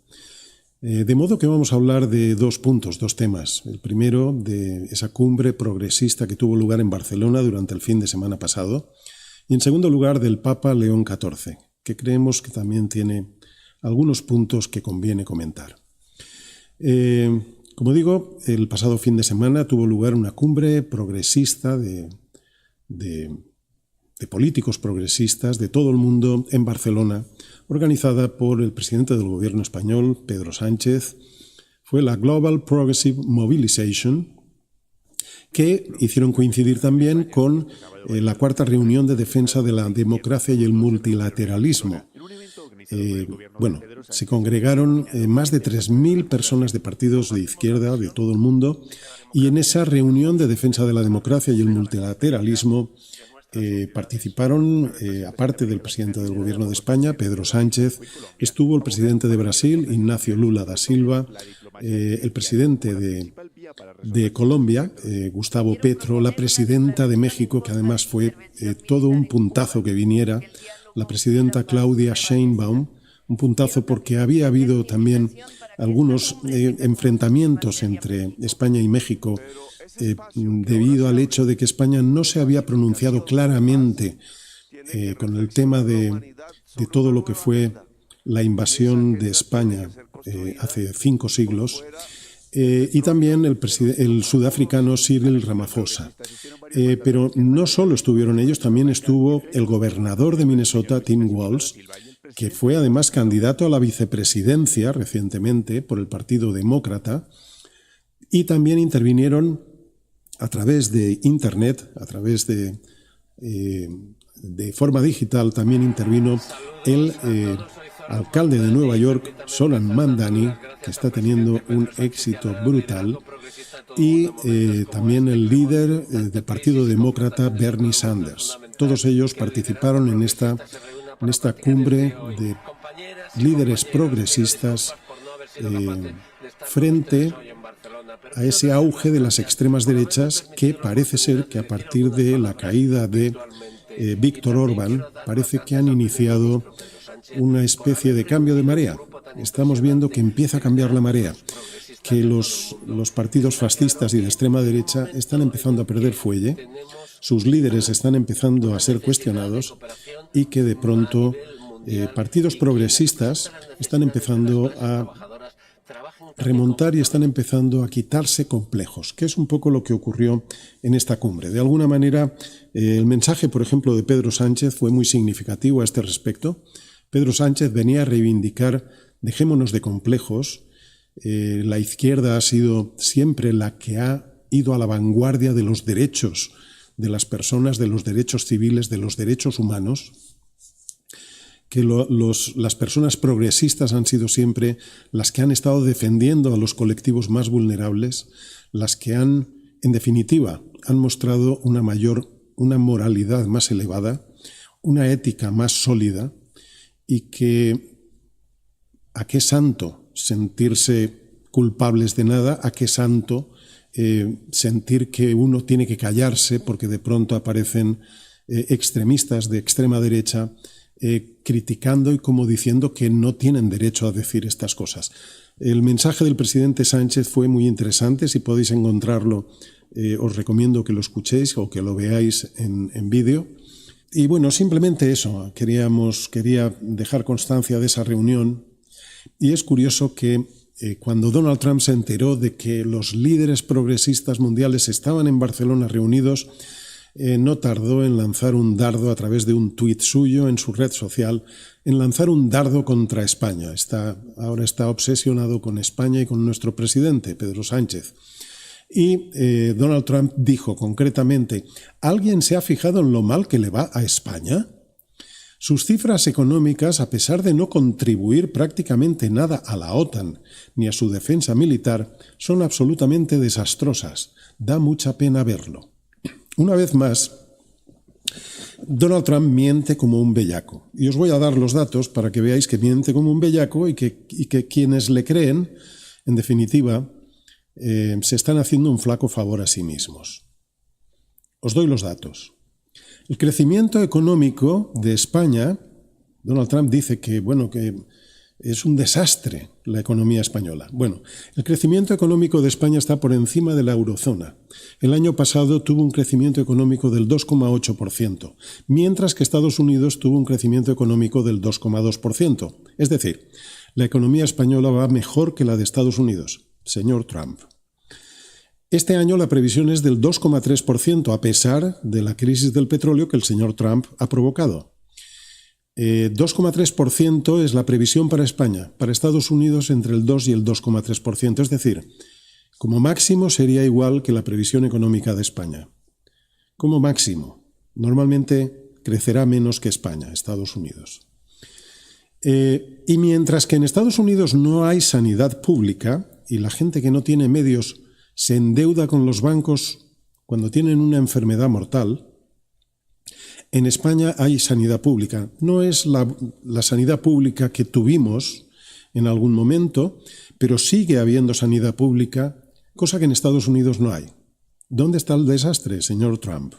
De modo que vamos a hablar de dos puntos, dos temas. El primero, de esa cumbre progresista que tuvo lugar en Barcelona durante el fin de semana pasado, y en segundo lugar del Papa León XIV, que creemos que también tiene algunos puntos que conviene comentar. Como digo, el pasado fin de semana tuvo lugar una cumbre progresista de políticos progresistas de todo el mundo en Barcelona, organizada por el presidente del gobierno español, Pedro Sánchez. Fue la Global Progressive Mobilization, que hicieron coincidir también con la cuarta reunión de defensa de la democracia y el multilateralismo. Se congregaron más de 3.000 personas de partidos de izquierda de todo el mundo, y en esa reunión de defensa de la democracia y el multilateralismo participaron, aparte del presidente del gobierno de España, Pedro Sánchez, estuvo el presidente de Brasil, Ignacio Lula da Silva, el presidente de Colombia, Gustavo Petro, la presidenta de México, que además fue todo un puntazo que viniera, la presidenta Claudia Sheinbaum, un puntazo porque había habido también algunos enfrentamientos entre España y México debido al hecho de que España no se había pronunciado claramente con el tema de todo lo que fue la invasión de España hace 5 siglos, y también el sudafricano Cyril Ramaphosa. Pero no solo estuvieron ellos, también estuvo el gobernador de Minnesota, Tim Walz, que fue además candidato a la vicepresidencia recientemente por el Partido Demócrata, y también intervinieron a través de Internet, a través de forma digital, también intervino el alcalde de Nueva York, Zoran Mamdani, que está teniendo un éxito brutal, y también el líder del Partido Demócrata, Bernie Sanders. Todos ellos participaron en esta cumbre de líderes progresistas frente a ese auge de las extremas derechas que parece ser que a partir de la caída de Viktor Orbán parece que han iniciado una especie de cambio de marea. Estamos viendo que empieza a cambiar la marea, que los partidos fascistas y de extrema derecha están empezando a perder fuelle, sus líderes están empezando a ser cuestionados, y que de pronto partidos progresistas están empezando a remontar y están empezando a quitarse complejos, que es un poco lo que ocurrió en esta cumbre. De alguna manera, el mensaje, por ejemplo, de Pedro Sánchez fue muy significativo a este respecto. Pedro Sánchez venía a reivindicar, dejémonos de complejos, la izquierda ha sido siempre la que ha ido a la vanguardia de los derechos de las personas, de los derechos civiles, de los derechos humanos, que las personas progresistas han sido siempre las que han estado defendiendo a los colectivos más vulnerables, las que han, en definitiva, han mostrado una moralidad más elevada, una ética más sólida, y que a qué santo sentirse culpables de nada, a qué santo sentir que uno tiene que callarse porque de pronto aparecen extremistas de extrema derecha criticando y como diciendo que no tienen derecho a decir estas cosas. El mensaje del presidente Sánchez fue muy interesante. Si podéis encontrarlo, os recomiendo que lo escuchéis o que lo veáis en vídeo. Y bueno, simplemente eso. Quería dejar constancia de esa reunión. Y es curioso que cuando Donald Trump se enteró de que los líderes progresistas mundiales estaban en Barcelona reunidos, no tardó en lanzar un dardo a través de un tuit suyo en su red social, en lanzar un dardo contra España. Ahora está obsesionado con España y con nuestro presidente, Pedro Sánchez. Y Donald Trump dijo concretamente: ¿alguien se ha fijado en lo mal que le va a España? Sus cifras económicas, a pesar de no contribuir prácticamente nada a la OTAN ni a su defensa militar, son absolutamente desastrosas. Da mucha pena verlo. Una vez más, Donald Trump miente como un bellaco. Y os voy a dar los datos para que veáis que miente como un bellaco y que quienes le creen, en definitiva, se están haciendo un flaco favor a sí mismos. Os doy los datos. El crecimiento económico de España, Donald Trump dice que es un desastre la economía española. Bueno, el crecimiento económico de España está por encima de la eurozona. El año pasado tuvo un crecimiento económico del 2,8%, mientras que Estados Unidos tuvo un crecimiento económico del 2,2%. Es decir, la economía española va mejor que la de Estados Unidos, señor Trump. Este año la previsión es del 2,3%, a pesar de la crisis del petróleo que el señor Trump ha provocado. 2,3% es la previsión para España, para Estados Unidos entre el 2 y el 2,3%, es decir, como máximo sería igual que la previsión económica de España. Como máximo. Normalmente crecerá menos que España, Estados Unidos. Y mientras que en Estados Unidos no hay sanidad pública y la gente que no tiene medios se endeuda con los bancos cuando tienen una enfermedad mortal, en España hay sanidad pública. No es la sanidad pública que tuvimos en algún momento, pero sigue habiendo sanidad pública, cosa que en Estados Unidos no hay. ¿Dónde está el desastre, señor Trump?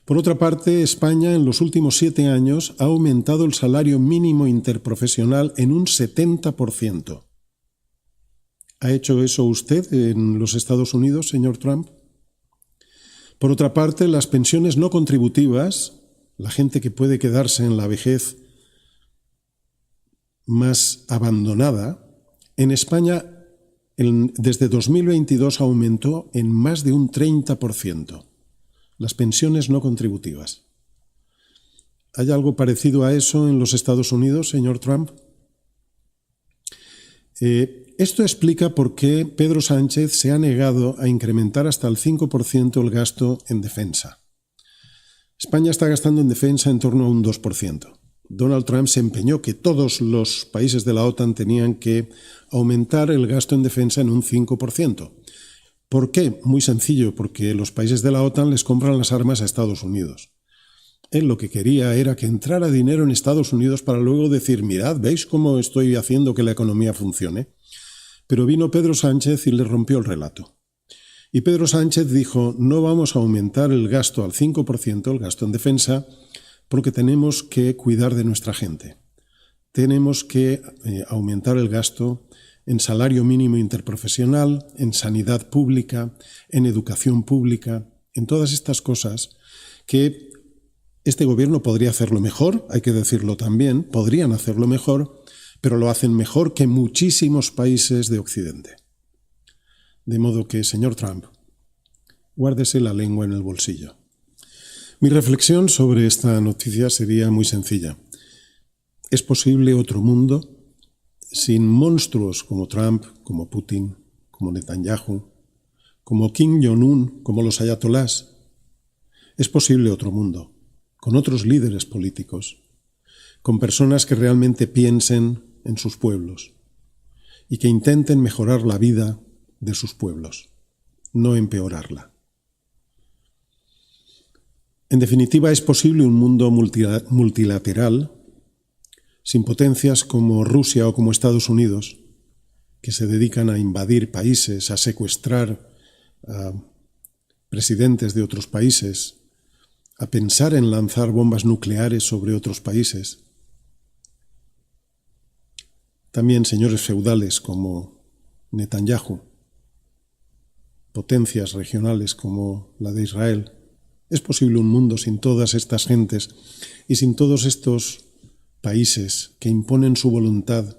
Por otra parte, España en los últimos 7 años ha aumentado el salario mínimo interprofesional en un 70%. ¿Ha hecho eso usted en los Estados Unidos, señor Trump? Por otra parte, las pensiones no contributivas, la gente que puede quedarse en la vejez más abandonada, en España desde 2022 aumentó en más de un 30%. Las pensiones no contributivas. ¿Hay algo parecido a eso en los Estados Unidos, señor Trump? Esto explica por qué Pedro Sánchez se ha negado a incrementar hasta el 5% el gasto en defensa. España está gastando en defensa en torno a un 2%. Donald Trump se empeñó que todos los países de la OTAN tenían que aumentar el gasto en defensa en un 5%. ¿Por qué? Muy sencillo, porque los países de la OTAN les compran las armas a Estados Unidos. Él lo que quería era que entrara dinero en Estados Unidos para luego decir: mirad, ¿veis cómo estoy haciendo que la economía funcione? Pero vino Pedro Sánchez y le rompió el relato. Y Pedro Sánchez dijo: no vamos a aumentar el gasto al 5%, el gasto en defensa, porque tenemos que cuidar de nuestra gente. Tenemos que aumentar el gasto en salario mínimo interprofesional, en sanidad pública, en educación pública, en todas estas cosas que este gobierno podría hacerlo mejor, hay que decirlo también, podrían hacerlo mejor, pero lo hacen mejor que muchísimos países de Occidente. De modo que, señor Trump, guárdese la lengua en el bolsillo. Mi reflexión sobre esta noticia sería muy sencilla. ¿Es posible otro mundo sin monstruos como Trump, como Putin, como Netanyahu, como Kim Jong-un, como los ayatolás? Es posible otro mundo, con otros líderes políticos, con personas que realmente piensen en sus pueblos y que intenten mejorar la vida de sus pueblos, no empeorarla. En definitiva, es posible un mundo multilateral sin potencias como Rusia o como Estados Unidos, que se dedican a invadir países, a secuestrar a presidentes de otros países, a pensar en lanzar bombas nucleares sobre otros países. También señores feudales como Netanyahu, potencias regionales como la de Israel. Es posible un mundo sin todas estas gentes y sin todos estos países que imponen su voluntad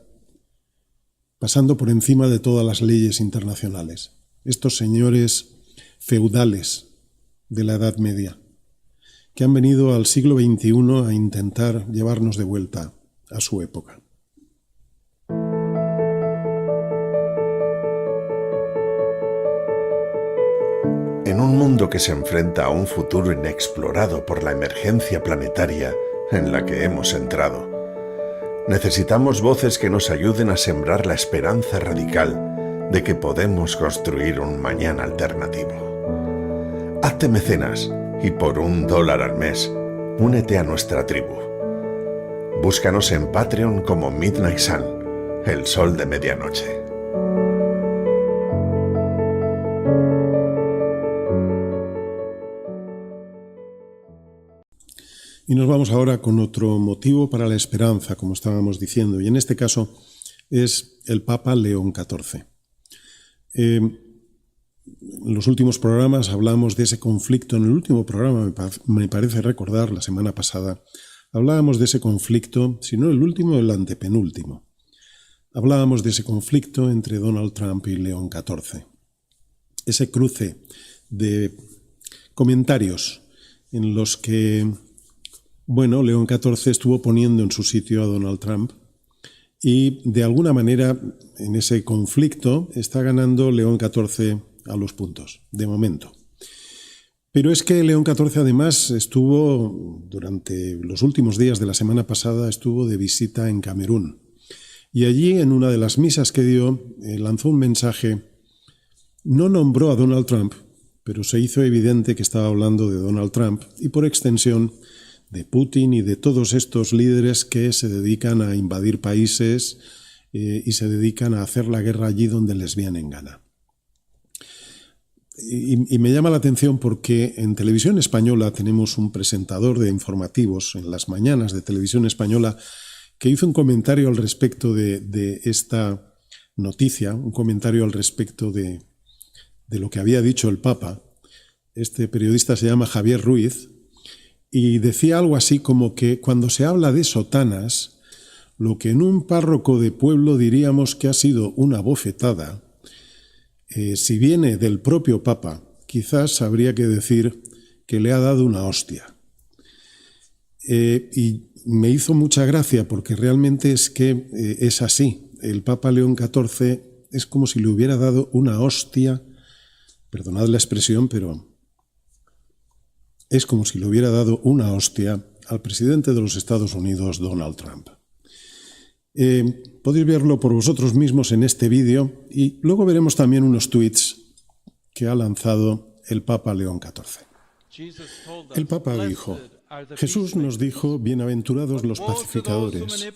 pasando por encima de todas las leyes internacionales. Estos señores feudales de la Edad Media, que han venido al siglo XXI a intentar llevarnos de vuelta a su época. En un mundo que se enfrenta a un futuro inexplorado por la emergencia planetaria en la que hemos entrado, necesitamos voces que nos ayuden a sembrar la esperanza radical de que podemos construir un mañana alternativo. Hazte mecenas y por $1 al mes, únete a nuestra tribu. Búscanos en Patreon como Midnight Sun, el sol de medianoche. Y nos vamos ahora con otro motivo para la esperanza, como estábamos diciendo, y en este caso es el Papa León XIV. En los últimos programas hablamos de ese conflicto. En el último programa, me parece recordar, la semana pasada, hablábamos de ese conflicto, si no el último, el antepenúltimo. Hablábamos de ese conflicto entre Donald Trump y León XIV. Ese cruce de comentarios en los que, León XIV estuvo poniendo en su sitio a Donald Trump y, de alguna manera, en ese conflicto está ganando León XIV a los puntos, de momento. Pero es que León XIV además estuvo, durante los últimos días de la semana pasada, estuvo de visita en Camerún. Y allí, en una de las misas que dio, lanzó un mensaje. No nombró a Donald Trump, pero se hizo evidente que estaba hablando de Donald Trump y, por extensión, de Putin y de todos estos líderes que se dedican a invadir países y se dedican a hacer la guerra allí donde les viene en gana. Y me llama la atención porque en Televisión Española tenemos un presentador de informativos en las mañanas de Televisión Española que hizo un comentario al respecto de esta noticia, un comentario al respecto de lo que había dicho el Papa. Este periodista se llama Javier Ruiz y decía algo así como que cuando se habla de sotanas, lo que en un párroco de pueblo diríamos que ha sido una bofetada, si viene del propio Papa, quizás habría que decir que le ha dado una hostia. Y me hizo mucha gracia porque realmente es que es así. El Papa León XIV es como si le hubiera dado una hostia, perdonad la expresión, pero es como si le hubiera dado una hostia al presidente de los Estados Unidos, Donald Trump. Podéis verlo por vosotros mismos en este vídeo y luego veremos también unos tweets que ha lanzado el Papa León XIV. El Papa dijo: Jesús nos dijo, bienaventurados los pacificadores,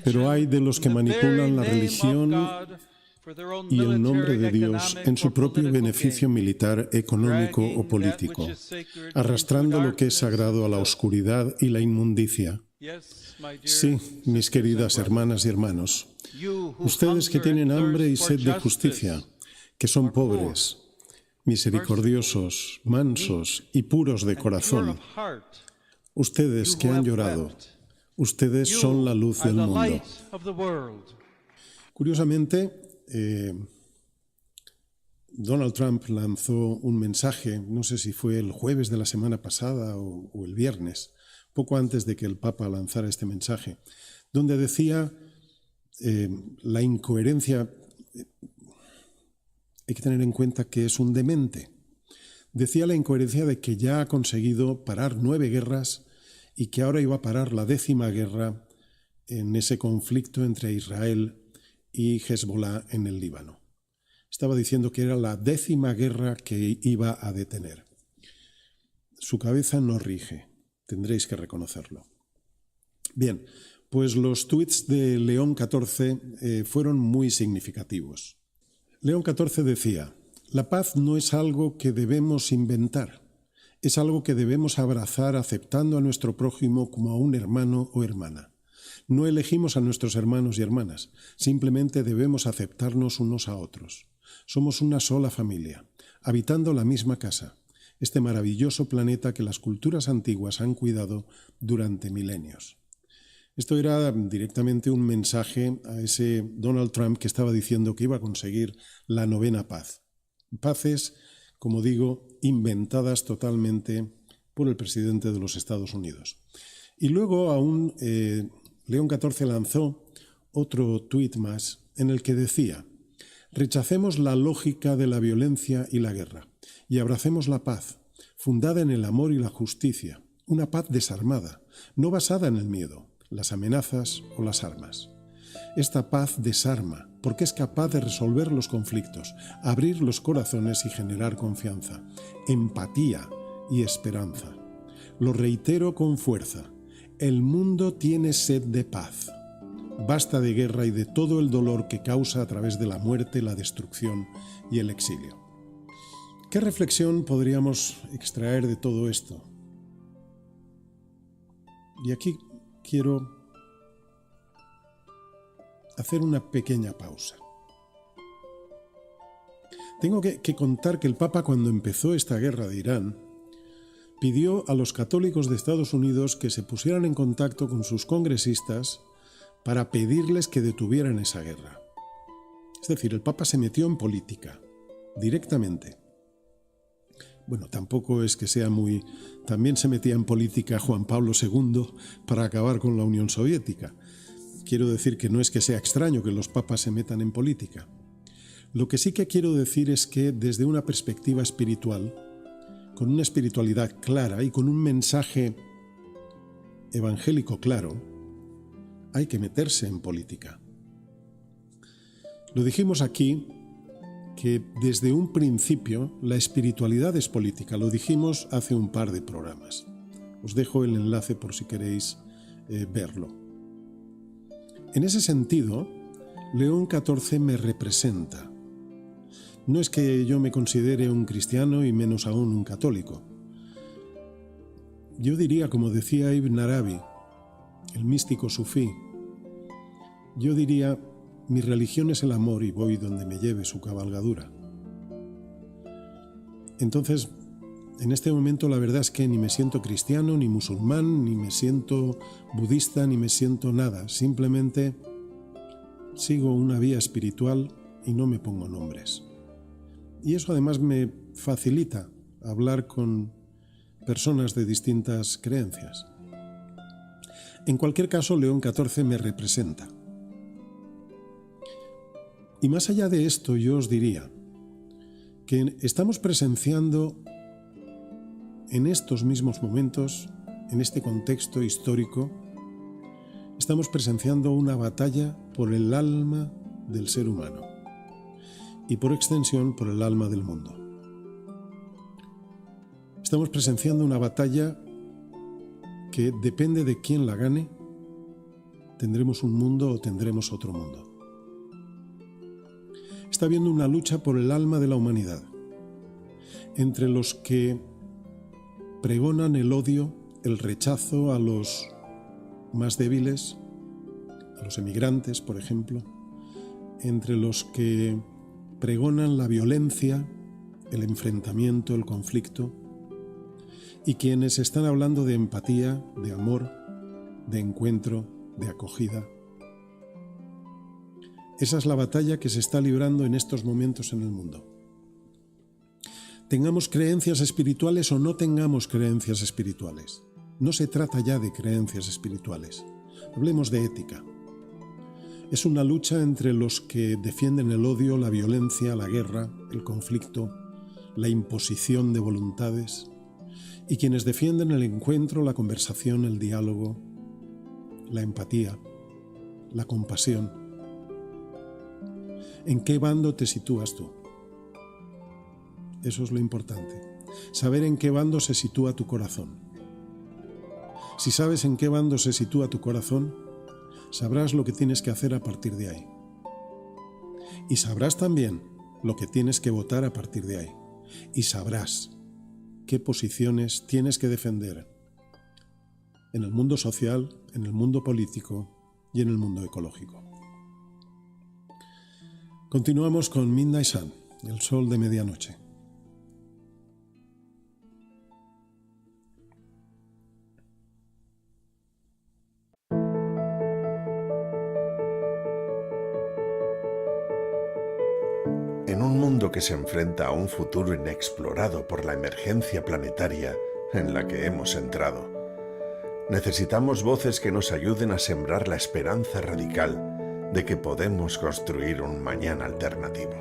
pero hay de los que manipulan la religión y el nombre de Dios en su propio beneficio militar, económico o político, arrastrando lo que es sagrado a la oscuridad y la inmundicia. Sí, mis queridas hermanas y hermanos, ustedes que tienen hambre y sed de justicia, que son pobres, misericordiosos, mansos y puros de corazón, ustedes que han llorado, ustedes son la luz del mundo. Curiosamente, Donald Trump lanzó un mensaje, no sé si fue el jueves de la semana pasada o el viernes, poco antes de que el Papa lanzara este mensaje, donde decía la incoherencia. Hay que tener en cuenta que es un demente. Decía la incoherencia de que ya ha conseguido parar 9 guerras y que ahora iba a parar la 10ª guerra en ese conflicto entre Israel y Hezbollah en el Líbano. Estaba diciendo que era la 10ª guerra que iba a detener. Su cabeza no rige, tendréis que reconocerlo. Bien, pues los tuits de León XIV fueron muy significativos. León XIV decía: la paz no es algo que debemos inventar, es algo que debemos abrazar aceptando a nuestro prójimo como a un hermano o hermana. No elegimos a nuestros hermanos y hermanas, simplemente debemos aceptarnos unos a otros. Somos una sola familia, habitando la misma casa, este maravilloso planeta que las culturas antiguas han cuidado durante milenios. Esto era directamente un mensaje a ese Donald Trump que estaba diciendo que iba a conseguir la 9ª paz. Paces, como digo, inventadas totalmente por el presidente de los Estados Unidos. Y luego aún León XIV lanzó otro tuit más en el que decía: rechacemos la lógica de la violencia y la guerra y abracemos la paz, fundada en el amor y la justicia, una paz desarmada, no basada en el miedo, las amenazas o las armas. Esta paz desarma porque es capaz de resolver los conflictos, abrir los corazones y generar confianza, empatía y esperanza. Lo reitero con fuerza: el mundo tiene sed de paz. Basta de guerra y de todo el dolor que causa a través de la muerte, la destrucción y el exilio. ¿Qué reflexión podríamos extraer de todo esto? Y aquí quiero hacer una pequeña pausa. Tengo que contar que el Papa, cuando empezó esta guerra de Irán, pidió a los católicos de Estados Unidos que se pusieran en contacto con sus congresistas para pedirles que detuvieran esa guerra. Es decir, el Papa se metió en política, directamente. Bueno, tampoco es que sea muy... También se metía en política Juan Pablo II para acabar con la Unión Soviética. Quiero decir que no es que sea extraño que los papas se metan en política. Lo que sí que quiero decir es que desde una perspectiva espiritual, con una espiritualidad clara y con un mensaje evangélico claro, hay que meterse en política. Lo dijimos aquí, que desde un principio la espiritualidad es política. Lo dijimos hace un par de programas. Os dejo el enlace por si queréis verlo. En ese sentido, León XIV me representa. No es que yo me considere un cristiano y menos aún un católico. Yo diría, como decía Ibn Arabi, el místico sufí, yo diría: mi religión es el amor y voy donde me lleve su cabalgadura. Entonces, en este momento la verdad es que ni me siento cristiano, ni musulmán, ni me siento budista, ni me siento nada. Simplemente sigo una vía espiritual y no me pongo nombres. Y eso además me facilita hablar con personas de distintas creencias. En cualquier caso, León XIV me representa. Y más allá de esto, yo os diría que estamos presenciando en estos mismos momentos, en este contexto histórico, estamos presenciando una batalla por el alma del ser humano y por extensión por el alma del mundo. Estamos presenciando una batalla que depende de quién la gane, tendremos un mundo o tendremos otro mundo. Está habiendo una lucha por el alma de la humanidad, entre los que pregonan el odio, el rechazo a los más débiles, a los emigrantes, por ejemplo, entre los que pregonan la violencia, el enfrentamiento, el conflicto, y quienes están hablando de empatía, de amor, de encuentro, de acogida. Esa es la batalla que se está librando en estos momentos en el mundo. Tengamos creencias espirituales o no tengamos creencias espirituales. No se trata ya de creencias espirituales. Hablemos de ética. Es una lucha entre los que defienden el odio, la violencia, la guerra, el conflicto, la imposición de voluntades, y quienes defienden el encuentro, la conversación, el diálogo, la empatía, la compasión. ¿En qué bando te sitúas tú? Eso es lo importante. Saber en qué bando se sitúa tu corazón. Si sabes en qué bando se sitúa tu corazón, sabrás lo que tienes que hacer a partir de ahí. Y sabrás también lo que tienes que votar a partir de ahí. Y sabrás qué posiciones tienes que defender en el mundo social, en el mundo político y en el mundo ecológico. Continuamos con Midnight Sun, el sol de medianoche. mundo que se enfrenta a un futuro inexplorado por la emergencia planetaria en la que hemos entrado. Necesitamos voces que nos ayuden a sembrar la esperanza radical de que podemos construir un mañana alternativo.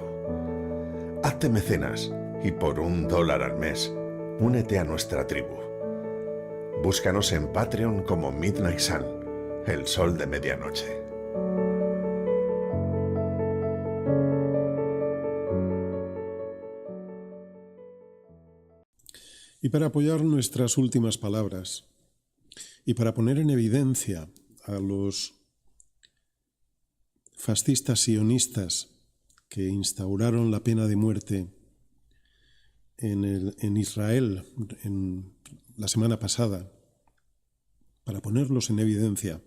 Hazte mecenas y por $1 al mes, únete a nuestra tribu. Búscanos en Patreon como Midnight Sun, el sol de medianoche. Y para apoyar nuestras últimas palabras, y para poner en evidencia a los fascistas sionistas que instauraron la pena de muerte en Israel en la semana pasada, para ponerlos en evidencia,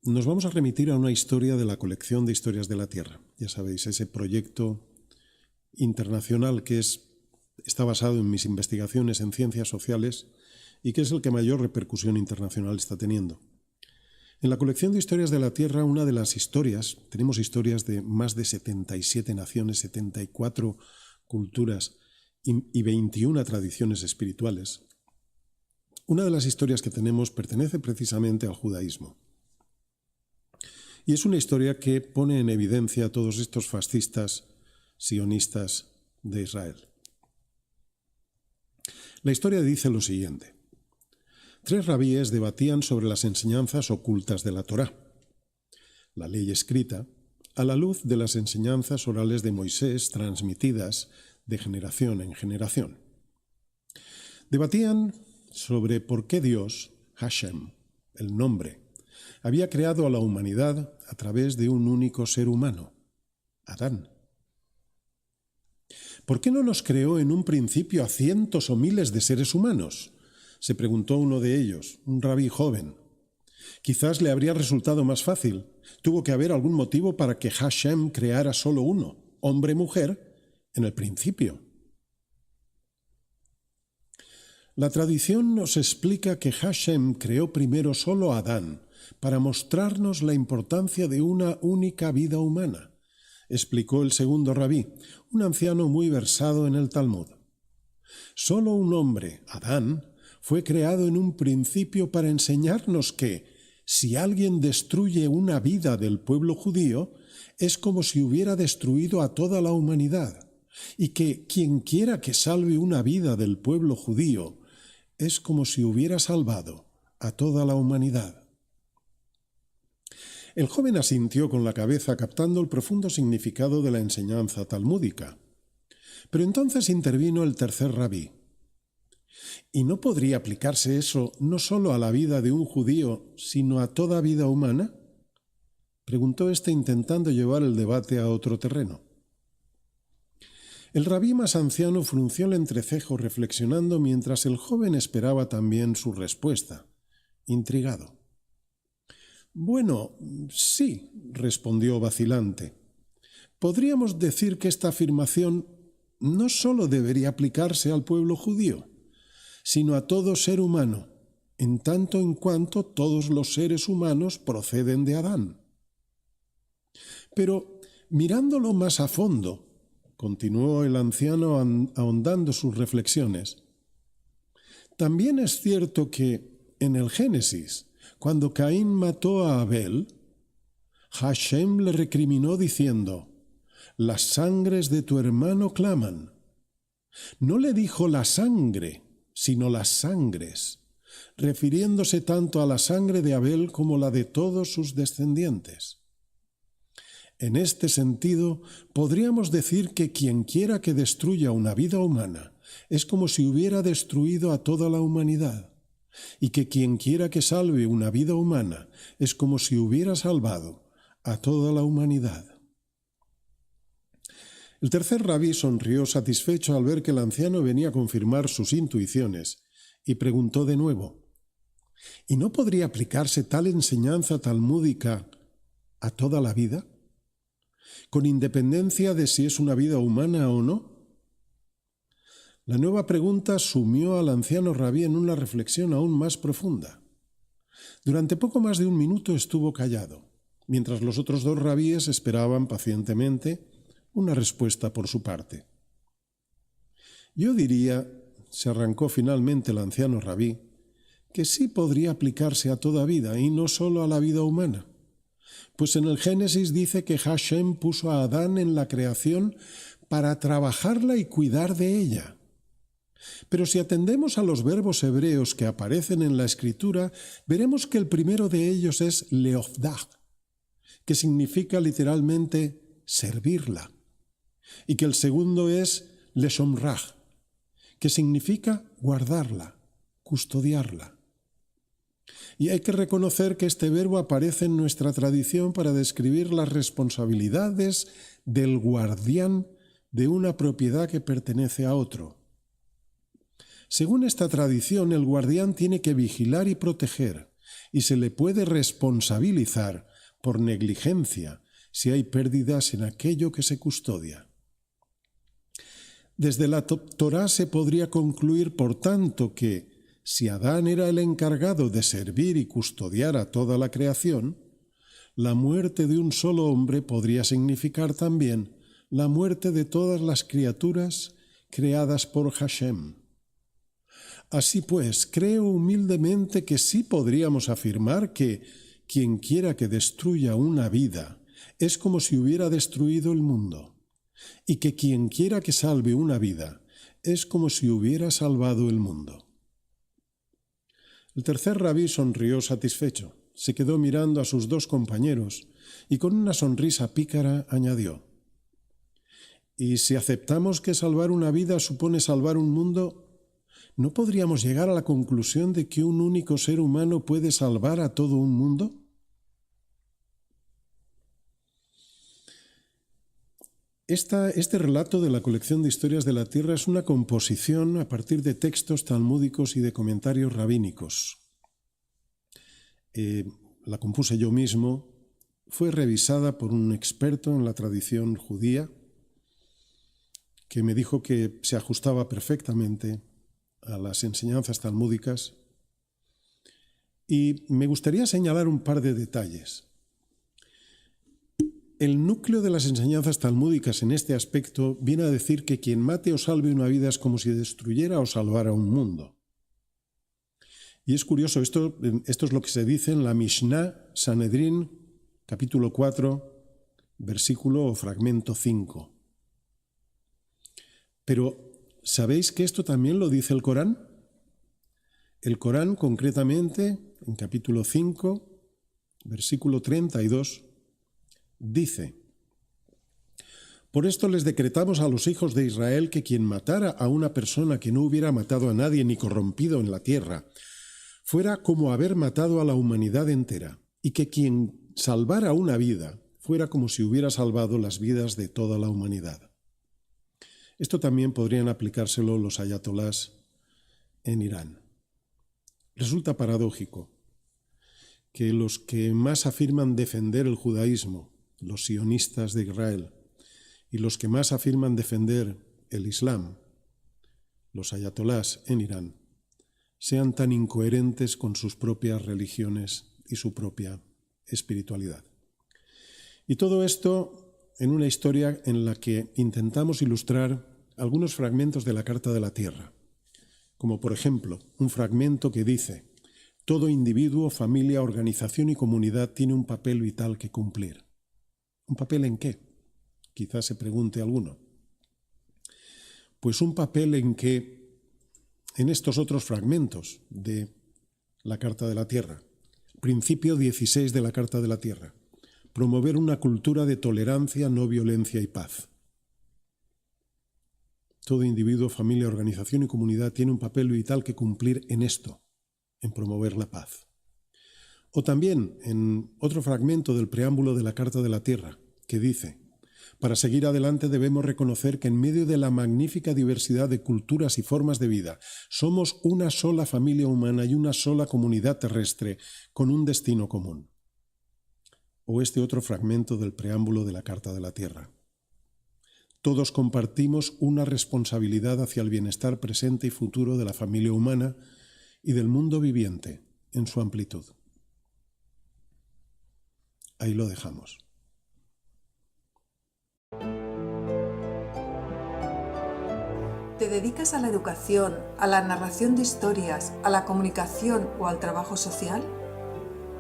nos vamos a remitir a una historia de la colección de historias de la Tierra. Ya sabéis, ese proyecto internacional que está basado en mis investigaciones en ciencias sociales y que es el que mayor repercusión internacional está teniendo. En la colección de historias de la Tierra, una de las historias, tenemos historias de más de 77 naciones, 74 culturas y 21 tradiciones espirituales. Una de las historias que tenemos pertenece precisamente al judaísmo. Y es una historia que pone en evidencia a todos estos fascistas sionistas de Israel. La historia dice lo siguiente. 3 rabíes debatían sobre las enseñanzas ocultas de la Torá, la ley escrita, a la luz de las enseñanzas orales de Moisés transmitidas de generación en generación. Debatían sobre por qué Dios, Hashem, el nombre, había creado a la humanidad a través de un único ser humano, Adán. ¿Por qué no nos creó en un principio a cientos o miles de seres humanos?, se preguntó uno de ellos, un rabí joven. Quizás le habría resultado más fácil. Tuvo que haber algún motivo para que Hashem creara solo uno, hombre-mujer, en el principio. La tradición nos explica que Hashem creó primero solo a Adán para mostrarnos la importancia de una única vida humana, explicó el segundo rabí, un anciano muy versado en el Talmud. Solo un hombre, Adán, fue creado en un principio para enseñarnos que, si alguien destruye una vida del pueblo judío, es como si hubiera destruido a toda la humanidad, y que quien quiera que salve una vida del pueblo judío, es como si hubiera salvado a toda la humanidad. El joven asintió con la cabeza captando el profundo significado de la enseñanza talmúdica. Pero entonces intervino el tercer rabí. ¿Y no podría aplicarse eso no solo a la vida de un judío, sino a toda vida humana?, preguntó éste intentando llevar el debate a otro terreno. El rabí más anciano frunció el entrecejo reflexionando mientras el joven esperaba también su respuesta, intrigado. «Bueno, sí», respondió vacilante. «Podríamos decir que esta afirmación no solo debería aplicarse al pueblo judío, sino a todo ser humano, en tanto en cuanto todos los seres humanos proceden de Adán. Pero, mirándolo más a fondo», continuó el anciano ahondando sus reflexiones, «también es cierto que, en el Génesis, cuando Caín mató a Abel, Hashem le recriminó diciendo, «Las sangres de tu hermano claman». No le dijo la sangre, sino las sangres, refiriéndose tanto a la sangre de Abel como la de todos sus descendientes. En este sentido, podríamos decir que quien quiera que destruya una vida humana es como si hubiera destruido a toda la humanidad, y que quien quiera que salve una vida humana es como si hubiera salvado a toda la humanidad. El tercer rabí sonrió satisfecho al ver que el anciano venía a confirmar sus intuiciones y preguntó de nuevo, ¿y no podría aplicarse tal enseñanza talmúdica a toda la vida, con independencia de si es una vida humana o no? La nueva pregunta sumió al anciano rabí en una reflexión aún más profunda. Durante poco más de un minuto estuvo callado, mientras los otros 2 rabíes esperaban pacientemente una respuesta por su parte. Yo diría, se arrancó finalmente el anciano rabí, que sí podría aplicarse a toda vida y no solo a la vida humana. Pues en el Génesis dice que Hashem puso a Adán en la creación para trabajarla y cuidar de ella. Pero si atendemos a los verbos hebreos que aparecen en la Escritura, veremos que el primero de ellos es leofdah, que significa literalmente servirla, y que el segundo es leshomrah, que significa guardarla, custodiarla. Y hay que reconocer que este verbo aparece en nuestra tradición para describir las responsabilidades del guardián de una propiedad que pertenece a otro. Según esta tradición, el guardián tiene que vigilar y proteger, y se le puede responsabilizar por negligencia si hay pérdidas en aquello que se custodia. Desde la Torá se podría concluir, por tanto, que si Adán era el encargado de servir y custodiar a toda la creación, la muerte de un solo hombre podría significar también la muerte de todas las criaturas creadas por Hashem. Así pues, creo humildemente que sí podríamos afirmar que quien quiera que destruya una vida es como si hubiera destruido el mundo, y que quien quiera que salve una vida es como si hubiera salvado el mundo. El tercer rabí sonrió satisfecho, se quedó mirando a sus dos compañeros y con una sonrisa pícara añadió: «Y si aceptamos que salvar una vida supone salvar un mundo, ¿no podríamos llegar a la conclusión de que un único ser humano puede salvar a todo un mundo?» Este relato de la colección de historias de la Tierra es una composición a partir de textos talmúdicos y de comentarios rabínicos. La compuse yo mismo, fue revisada por un experto en la tradición judía que me dijo que se ajustaba perfectamente a las enseñanzas talmúdicas, y me gustaría señalar un par de detalles. El núcleo de las enseñanzas talmúdicas en este aspecto viene a decir que quien mate o salve una vida es como si destruyera o salvara un mundo. Y es curioso, esto es lo que se dice en la Mishnah Sanedrín, capítulo 4, versículo o fragmento 5. Pero, ¿sabéis que esto también lo dice el Corán? El Corán, concretamente, en capítulo 5, versículo 32, dice: «Por esto les decretamos a los hijos de Israel que quien matara a una persona que no hubiera matado a nadie ni corrompido en la tierra, fuera como haber matado a la humanidad entera, y que quien salvara una vida fuera como si hubiera salvado las vidas de toda la humanidad». Esto también podrían aplicárselo los ayatolás en Irán. Resulta paradójico que los que más afirman defender el judaísmo, los sionistas de Israel, y los que más afirman defender el Islam, los ayatolás en Irán, sean tan incoherentes con sus propias religiones y su propia espiritualidad. Y todo esto en una historia en la que intentamos ilustrar algunos fragmentos de la Carta de la Tierra, como por ejemplo un fragmento que dice: «Todo individuo, familia, organización y comunidad tiene un papel vital que cumplir». ¿Un papel en qué? Quizás se pregunte alguno. Pues un papel en que, en estos otros fragmentos de la Carta de la Tierra, principio 16 de la Carta de la Tierra, promover una cultura de tolerancia, no violencia y paz. Todo individuo, familia, organización y comunidad tiene un papel vital que cumplir en esto, en promover la paz. O también en otro fragmento del preámbulo de la Carta de la Tierra, que dice: «Para seguir adelante debemos reconocer que en medio de la magnífica diversidad de culturas y formas de vida, somos una sola familia humana y una sola comunidad terrestre con un destino común». O este otro fragmento del preámbulo de la Carta de la Tierra: «Todos compartimos una responsabilidad hacia el bienestar presente y futuro de la familia humana y del mundo viviente en su amplitud». Ahí lo dejamos. ¿Te dedicas a la educación, a la narración de historias, a la comunicación o al trabajo social?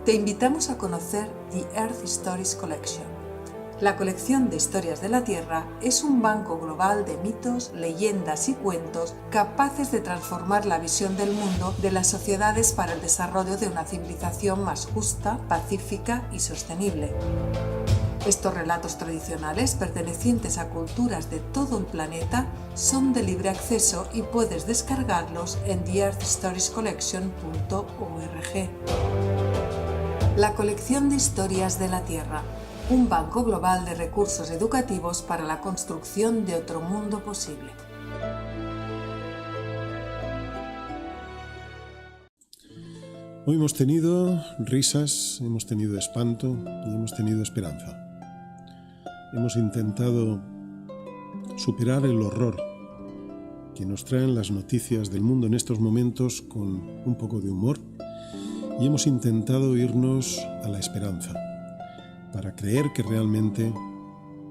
Te invitamos a conocer The Earth Stories Collection. La colección de historias de la Tierra es un banco global de mitos, leyendas y cuentos capaces de transformar la visión del mundo de las sociedades para el desarrollo de una civilización más justa, pacífica y sostenible. Estos relatos tradicionales, pertenecientes a culturas de todo el planeta, son de libre acceso y puedes descargarlos en theearthstoriescollection.org. La colección de historias de la Tierra, un banco global de recursos educativos para la construcción de otro mundo posible. Hoy hemos tenido risas, hemos tenido espanto y hemos tenido esperanza. Hemos intentado superar el horror que nos traen las noticias del mundo en estos momentos con un poco de humor y hemos intentado irnos a la esperanza para creer que realmente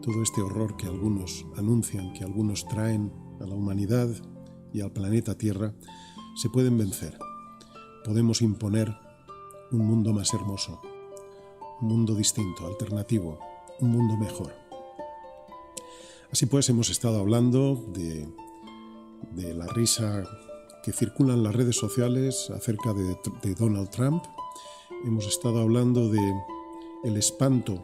todo este horror que algunos anuncian, que algunos traen a la humanidad y al planeta Tierra, se pueden vencer. Podemos imponer un mundo más hermoso, un mundo distinto, alternativo, un mundo mejor. Así pues, hemos estado hablando de la risa que circula en las redes sociales acerca de Donald Trump. Hemos estado hablando de el espanto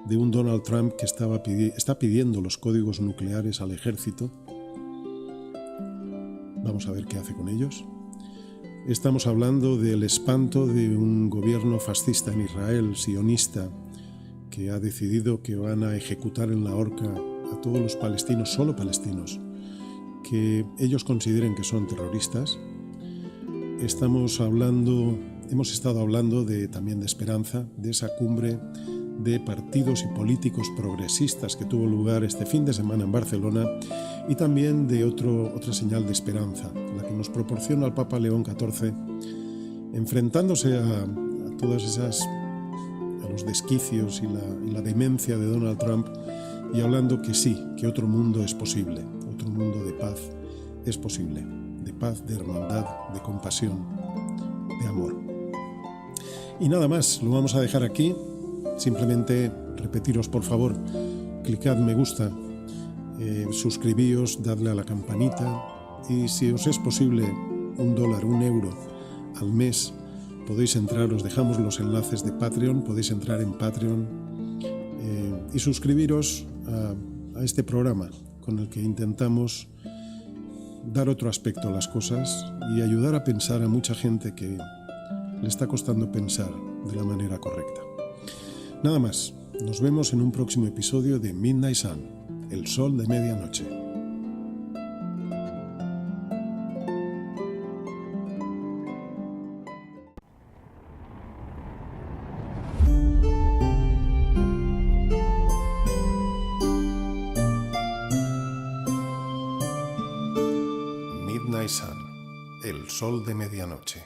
de un Donald Trump que está pidiendo los códigos nucleares al ejército. Vamos a ver qué hace con ellos. Estamos hablando del espanto de un gobierno fascista en Israel, sionista, que ha decidido que van a ejecutar en la horca a todos los palestinos, solo palestinos, que ellos consideren que son terroristas. Hemos estado hablando también de esperanza, de esa cumbre de partidos y políticos progresistas que tuvo lugar este fin de semana en Barcelona y también de otra señal de esperanza, la que nos proporciona el Papa León XIV, enfrentándose a los desquicios y la demencia de Donald Trump y hablando que sí, que otro mundo es posible, otro mundo de paz es posible, de paz, de hermandad, de compasión, de amor. Y nada más, lo vamos a dejar aquí. Simplemente repetiros, por favor, clicad me gusta, suscribíos, dadle a la campanita y si os es posible $1, €1 al mes, podéis entrar, os dejamos los enlaces de Patreon, podéis entrar en Patreon y suscribiros a este programa con el que intentamos dar otro aspecto a las cosas y ayudar a pensar a mucha gente que le está costando pensar de la manera correcta. Nada más, nos vemos en un próximo episodio de Midnight Sun, el sol de medianoche. Midnight Sun, el sol de medianoche.